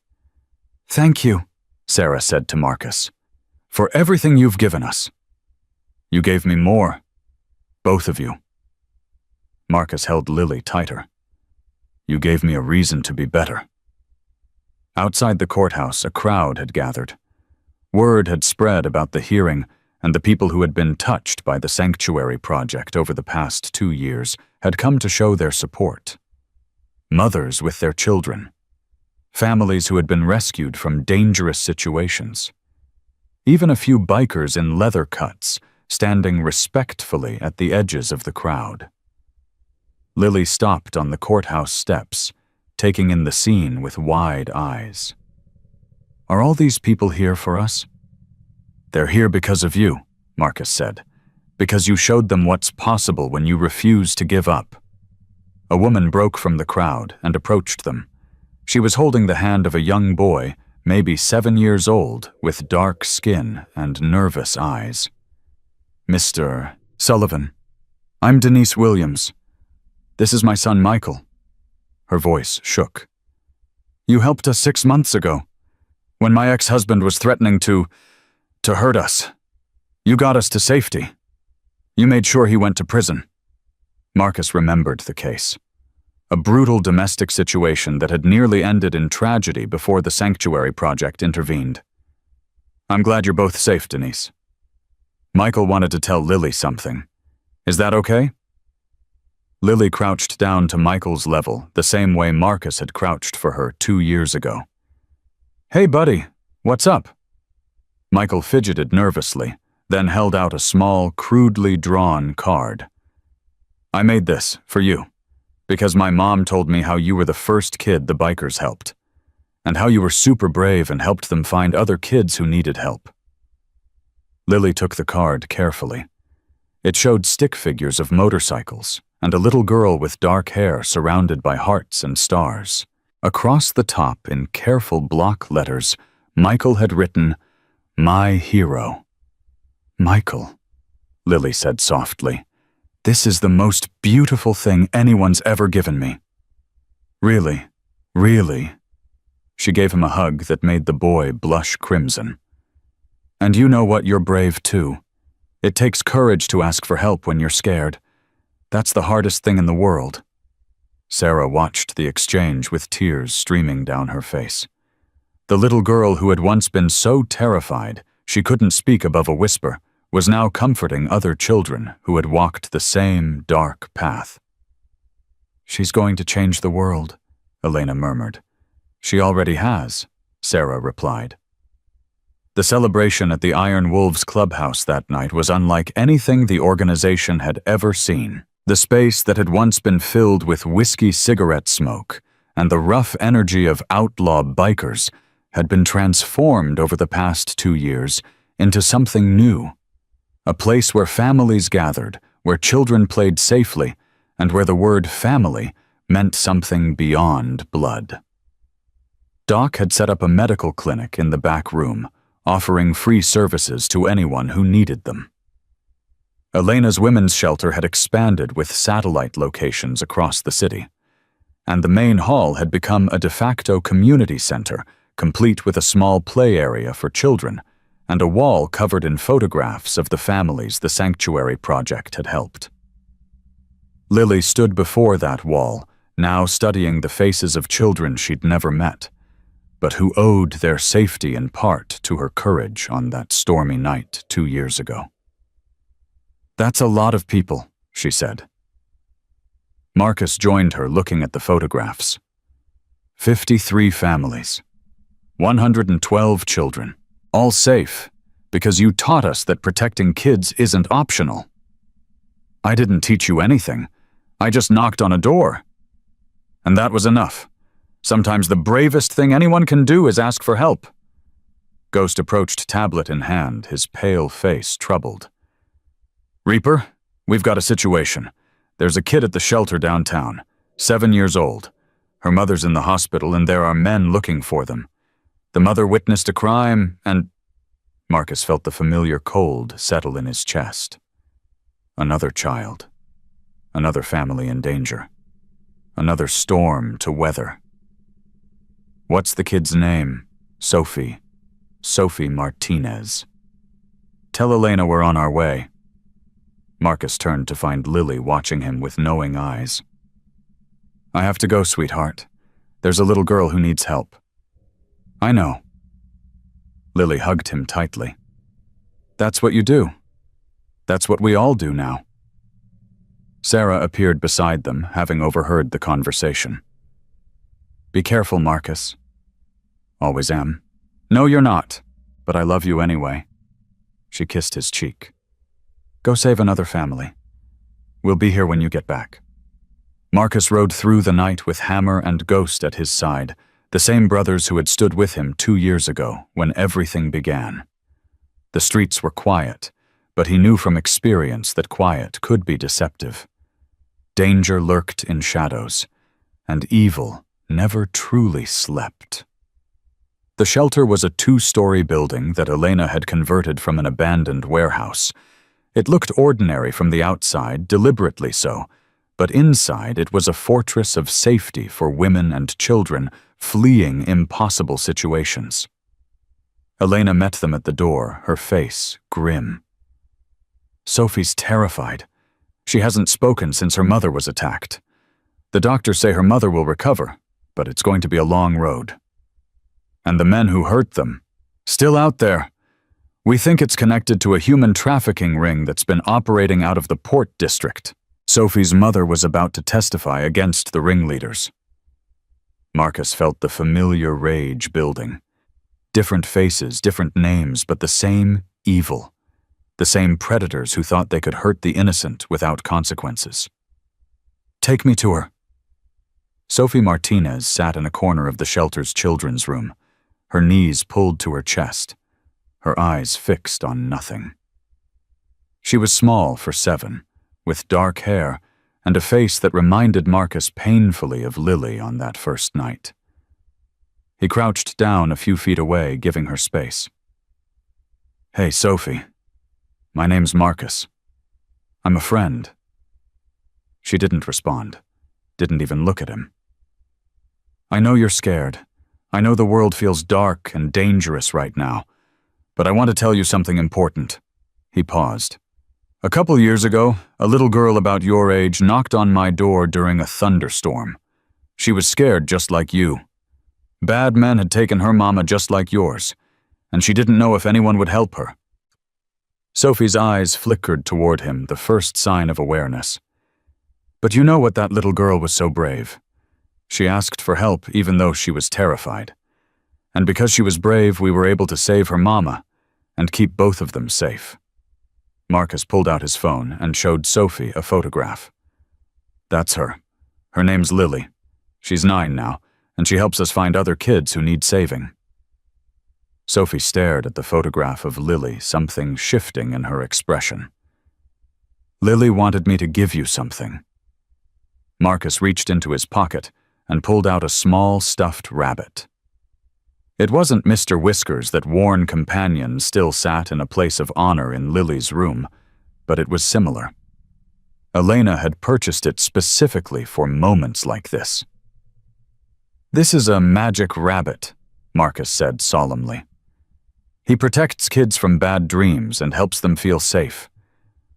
Thank you, Sarah said to Marcus, for everything you've given us. You gave me more. Both of you. Marcus held Lily tighter. You gave me a reason to be better. Outside the courthouse, a crowd had gathered. Word had spread about the hearing, and the people who had been touched by the sanctuary project over the past 2 years had come to show their support. Mothers with their children. Families who had been rescued from dangerous situations. Even a few bikers in leather cuts, standing respectfully at the edges of the crowd. Lily stopped on the courthouse steps, taking in the scene with wide eyes. Are all these people here for us? They're here because of you, Marcus said, because you showed them what's possible when you refuse to give up. A woman broke from the crowd and approached them. She was holding the hand of a young boy, maybe 7 years old, with dark skin and nervous eyes. Mr. Sullivan, I'm Denise Williams. This is my son Michael. Her voice shook. You helped us 6 months ago, when my ex-husband was threatening to hurt us. You got us to safety. You made sure he went to prison. Marcus remembered the case. A brutal domestic situation that had nearly ended in tragedy before the sanctuary project intervened. I'm glad you're both safe, Denise. Michael wanted to tell Lily something. Is that okay? Lily crouched down to Michael's level, the same way Marcus had crouched for her 2 years ago. Hey, buddy, what's up? Michael fidgeted nervously, then held out a small, crudely drawn card. I made this for you, because my mom told me how you were the first kid the bikers helped, and how you were super brave and helped them find other kids who needed help. Lily took the card carefully. It showed stick figures of motorcycles and a little girl with dark hair surrounded by hearts and stars. Across the top, in careful block letters, Michael had written, My hero. Michael, Lily said softly, this is the most beautiful thing anyone's ever given me. Really, really. She gave him a hug that made the boy blush crimson. And you know what, you're brave too. It takes courage to ask for help when you're scared. That's the hardest thing in the world. Sarah watched the exchange with tears streaming down her face. The little girl who had once been so terrified she couldn't speak above a whisper was now comforting other children who had walked the same dark path. She's going to change the world, Elena murmured. She already has, Sarah replied. The celebration at the Iron Wolves clubhouse that night was unlike anything the organization had ever seen. The space that had once been filled with whiskey cigarette smoke and the rough energy of outlaw bikers had been transformed over the past 2 years into something new. A place where families gathered, where children played safely, and where the word family meant something beyond blood. Doc had set up a medical clinic in the back room, offering free services to anyone who needed them. Elena's women's shelter had expanded with satellite locations across the city. and the main hall had become a de facto community center, complete with a small play area for children and a wall covered in photographs of the families the sanctuary project had helped. Lily stood before that wall, now studying the faces of children she'd never met, but who owed their safety in part to her courage on that stormy night 2 years ago. "That's a lot of people," she said. Marcus joined her, looking at the photographs. 53 families, 112 children, all safe, because you taught us that protecting kids isn't optional. I didn't teach you anything. I just knocked on a door. And that was enough. Sometimes the bravest thing anyone can do is ask for help. Ghost approached, tablet in hand, his pale face troubled. "Reaper, we've got a situation. There's a kid at the shelter downtown, 7 years old. Her mother's in the hospital and there are men looking for them. The mother witnessed a crime and—" Marcus felt the familiar cold settle in his chest. Another child. Another family in danger. Another storm to weather. "What's the kid's name?" "Sophie. Sophie Martinez." "Tell Elena we're on our way." Marcus turned to find Lily watching him with knowing eyes. "I have to go, sweetheart. There's a little girl who needs help." "I know." Lily hugged him tightly. "That's what you do. That's what we all do now." Sarah appeared beside them, having overheard the conversation. "Be careful, Marcus." "Always am." "No, you're not, but I love you anyway." She kissed his cheek. "Go save another family. We'll be here when you get back." Marcus rode through the night with Hammer and Ghost at his side, the same brothers who had stood with him 2 years ago when everything began. The streets were quiet, but he knew from experience that quiet could be deceptive. Danger lurked in shadows, and evil never truly slept. The shelter was a 2-story building that Elena had converted from an abandoned warehouse. It looked ordinary from the outside, deliberately so, but inside it was a fortress of safety for women and children fleeing impossible situations. Elena met them at the door, her face grim. "Sophie's terrified. She hasn't spoken since her mother was attacked. The doctors say her mother will recover, but it's going to be a long road. And the men who hurt them, still out there. We think it's connected to a human trafficking ring that's been operating out of the Port District." Sophie's mother was about to testify against the ringleaders. Marcus felt the familiar rage building. Different faces, different names, but the same evil. The same predators who thought they could hurt the innocent without consequences. "Take me to her." Sophie Martinez sat in a corner of the shelter's children's room, her knees pulled to her chest, her eyes fixed on nothing. She was small for 7, with dark hair and a face that reminded Marcus painfully of Lily on that first night. He crouched down a few feet away, giving her space. "Hey, Sophie. My name's Marcus. I'm a friend." She didn't respond, didn't even look at him. "I know you're scared. I know the world feels dark and dangerous right now, but I want to tell you something important." He paused. "A couple years ago, a little girl about your age knocked on my door during a thunderstorm. She was scared just like you. Bad men had taken her mama just like yours, and she didn't know if anyone would help her." Sophie's eyes flickered toward him, the first sign of awareness. "But you know what that little girl was so brave. She asked for help even though she was terrified. And because she was brave, we were able to save her mama and keep both of them safe." Marcus pulled out his phone and showed Sophie a photograph. "That's her. Her name's Lily. She's 9 now, and she helps us find other kids who need saving." Sophie stared at the photograph of Lily, something shifting in her expression. "Lily wanted me to give you something." Marcus reached into his pocket and pulled out a small stuffed rabbit. It wasn't Mr. Whiskers that worn companion still sat in a place of honor in Lily's room, but it was similar. Elena had purchased it specifically for moments like this. "This is a magic rabbit," Marcus said solemnly. "He protects kids from bad dreams and helps them feel safe.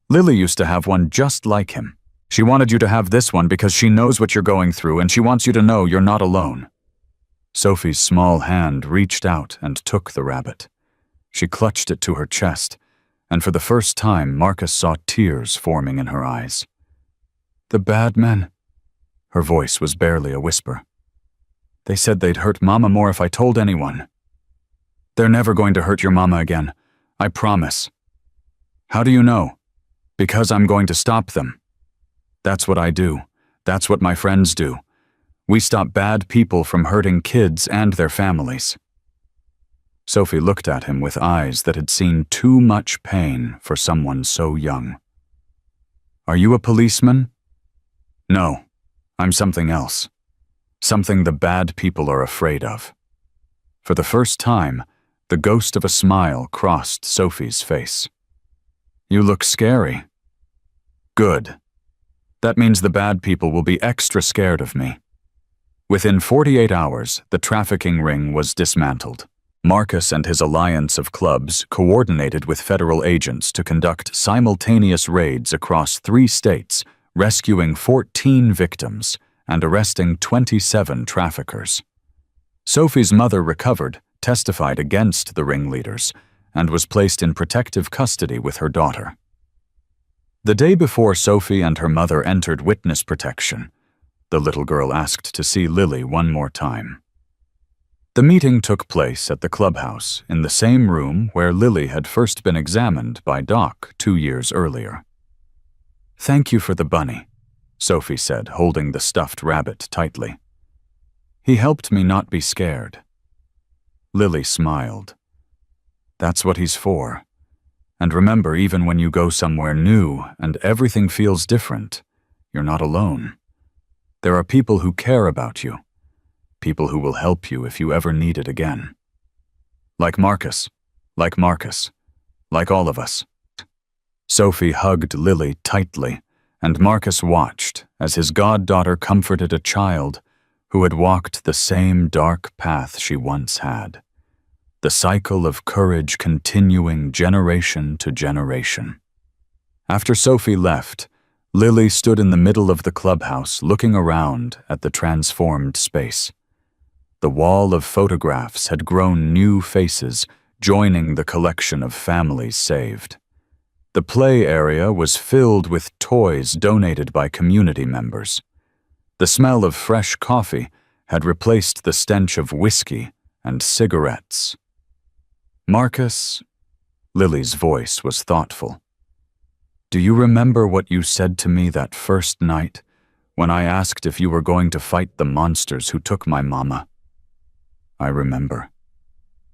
Lily used to have one just like him. She wanted you to have this one because she knows what you're going through and she wants you to know you're not alone." Sophie's small hand reached out and took the rabbit. She clutched it to her chest, and for the first time Marcus saw tears forming in her eyes. "The bad men," her voice was barely a whisper. "They said they'd hurt Mama more if I told anyone. They're never going to hurt your Mama again, I promise." "How do you know?" "Because I'm going to stop them. That's what I do. That's what my friends do. We stop bad people from hurting kids and their families." Sophie looked at him with eyes that had seen too much pain for someone so young. "Are you a policeman?" "No, I'm something else. Something the bad people are afraid of." For the first time, the ghost of a smile crossed Sophie's face. "You look scary." "Good. That means the bad people will be extra scared of me." Within 48 hours, the trafficking ring was dismantled. Marcus and his alliance of clubs coordinated with federal agents to conduct simultaneous raids across 3 states, rescuing 14 victims and arresting 27 traffickers. Sophie's mother recovered, testified against the ringleaders, and was placed in protective custody with her daughter. The day before Sophie and her mother entered witness protection, the little girl asked to see Lily one more time. The meeting took place at the clubhouse in the same room where Lily had first been examined by Doc 2 years earlier. "Thank you for the bunny," Sophie said, holding the stuffed rabbit tightly. "He helped me not be scared." Lily smiled. "That's what he's for. And remember, even when you go somewhere new and everything feels different, you're not alone. There are people who care about you. People who will help you if you ever need it again. Like Marcus, like all of us." Sophie hugged Lily tightly, and Marcus watched as his goddaughter comforted a child who had walked the same dark path she once had. The cycle of courage continuing generation to generation. After Sophie left, Lily stood in the middle of the clubhouse looking around at the transformed space. The wall of photographs had grown new faces, joining the collection of families saved. The play area was filled with toys donated by community members. The smell of fresh coffee had replaced the stench of whiskey and cigarettes. "Marcus," Lily's voice was thoughtful. "Do you remember what you said to me that first night when I asked if you were going to fight the monsters who took my mama?" "I remember.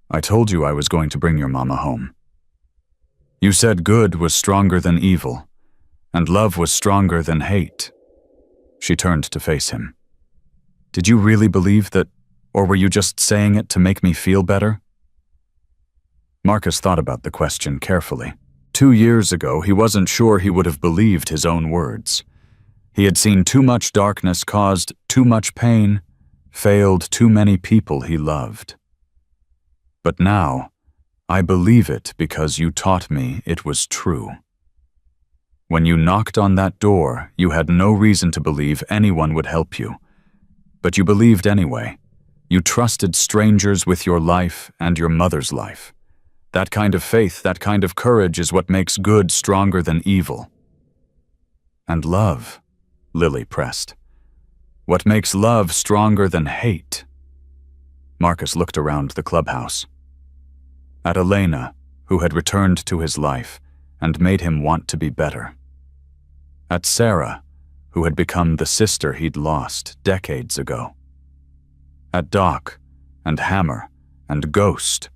I told you I was going to bring your mama home. You said good was stronger than evil, and love was stronger than hate." She turned to face him. "Did you really believe that, or were you just saying it to make me feel better?" Marcus thought about the question carefully. 2 years ago, he wasn't sure he would have believed his own words. He had seen too much darkness, caused too much pain, failed too many people he loved. But now, I believe it because you taught me it was true. When you knocked on that door, you had no reason to believe anyone would help you. But you believed anyway. You trusted strangers with your life and your mother's life. That kind of faith, that kind of courage is what makes good stronger than evil. "And love," Lily pressed. "What makes love stronger than hate?" Marcus looked around the clubhouse. At Elena, who had returned to his life and made him want to be better. At Sarah, who had become the sister he'd lost decades ago. At Doc and Hammer and Ghost,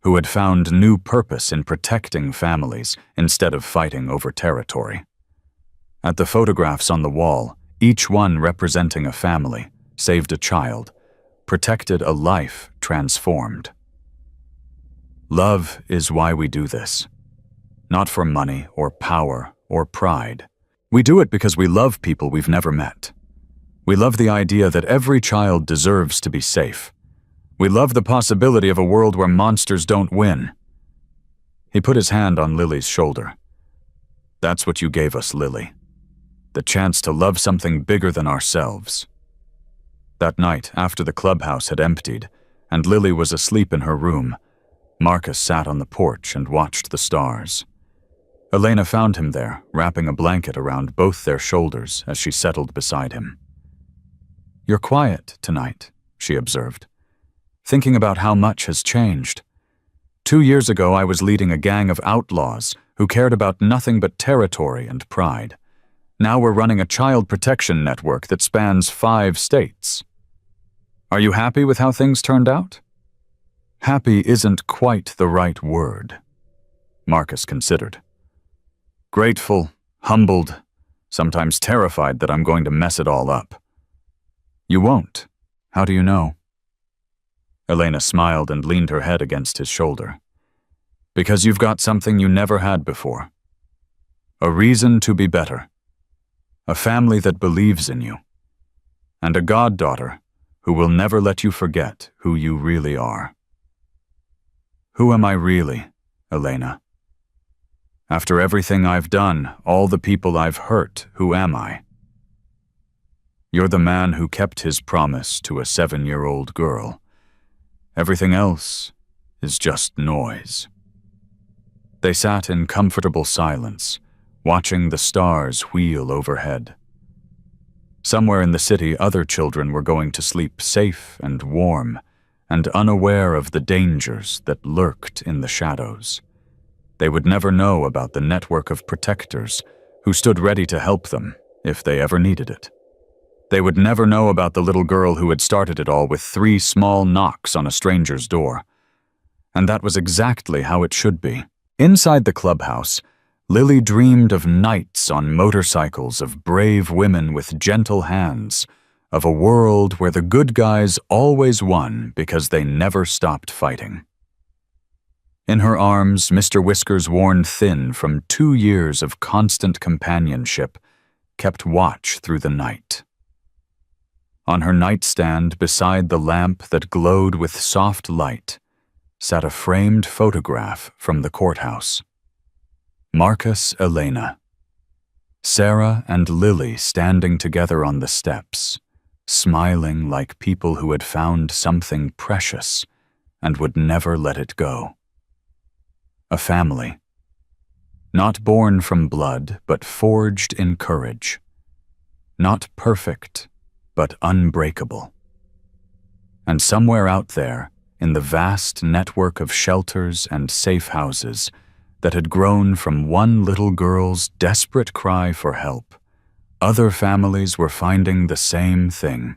who had found new purpose in protecting families instead of fighting over territory. At the photographs on the wall, each one representing a family, saved a child, protected a life transformed. Love is why we do this. Not for money or power or pride. We do it because we love people we've never met. We love the idea that every child deserves to be safe. We love the possibility of a world where monsters don't win. He put his hand on Lily's shoulder. That's what you gave us, Lily. The chance to love something bigger than ourselves. That night, after the clubhouse had emptied, and Lily was asleep in her room, Marcus sat on the porch and watched the stars. Elena found him there, wrapping a blanket around both their shoulders as she settled beside him. "You're quiet tonight," she observed, "thinking about how much has changed. 2 years ago, I was leading a gang of outlaws who cared about nothing but territory and pride. Now we're running a child protection network that spans 5 states. Are you happy with how things turned out?" "Happy isn't quite the right word," Marcus considered. "Grateful, humbled, sometimes terrified that I'm going to mess it all up." "You won't. How do you know?" Elena smiled and leaned her head against his shoulder. "Because you've got something you never had before. A reason to be better. A family that believes in you. And a goddaughter who will never let you forget who you really are." "Who am I really, Elena? After everything I've done, all the people I've hurt, who am I?" "You're the man who kept his promise to a 7-year-old girl. Everything else is just noise." They sat in comfortable silence, watching the stars wheel overhead. Somewhere in the city, other children were going to sleep safe and warm, and unaware of the dangers that lurked in the shadows. They would never know about the network of protectors who stood ready to help them if they ever needed it. They would never know about the little girl who had started it all with 3 small knocks on a stranger's door. And that was exactly how it should be. Inside the clubhouse, Lily dreamed of knights on motorcycles, of brave women with gentle hands, of a world where the good guys always won because they never stopped fighting. In her arms, Mr. Whiskers, worn thin from 2 years of constant companionship, kept watch through the night. On her nightstand, beside the lamp that glowed with soft light, sat a framed photograph from the courthouse. Marcus, Elena. Sarah and Lily standing together on the steps, smiling like people who had found something precious and would never let it go. A family. Not born from blood, but forged in courage. Not perfect, but unbreakable. And somewhere out there, in the vast network of shelters and safe houses that had grown from one little girl's desperate cry for help, other families were finding the same thing.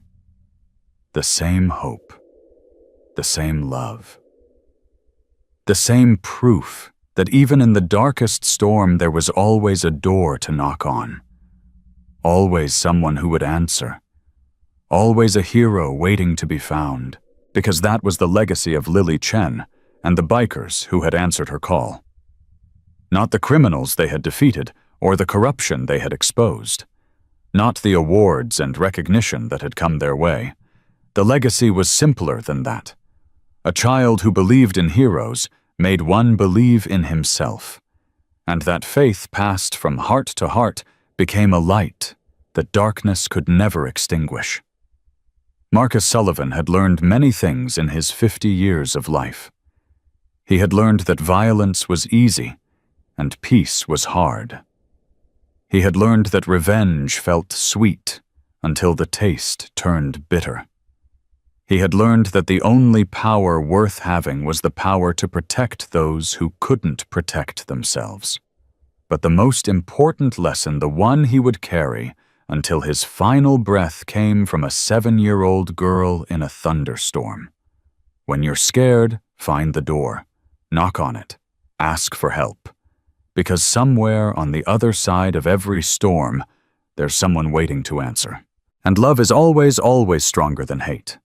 The same hope. The same love. The same proof that even in the darkest storm there was always a door to knock on. Always someone who would answer. Always a hero waiting to be found, because that was the legacy of Lily Chen and the bikers who had answered her call. Not the criminals they had defeated or the corruption they had exposed. Not the awards and recognition that had come their way. The legacy was simpler than that. A child who believed in heroes made one believe in himself, and that faith passed from heart to heart became a light that darkness could never extinguish. Marcus Sullivan had learned many things in his 50 years of life. He had learned that violence was easy and peace was hard. He had learned that revenge felt sweet until the taste turned bitter. He had learned that the only power worth having was the power to protect those who couldn't protect themselves. But the most important lesson, the one he would carry until his final breath, came from a 7-year-old girl in a thunderstorm. When you're scared, find the door, knock on it, ask for help. Because somewhere on the other side of every storm, there's someone waiting to answer. And love is always, always stronger than hate.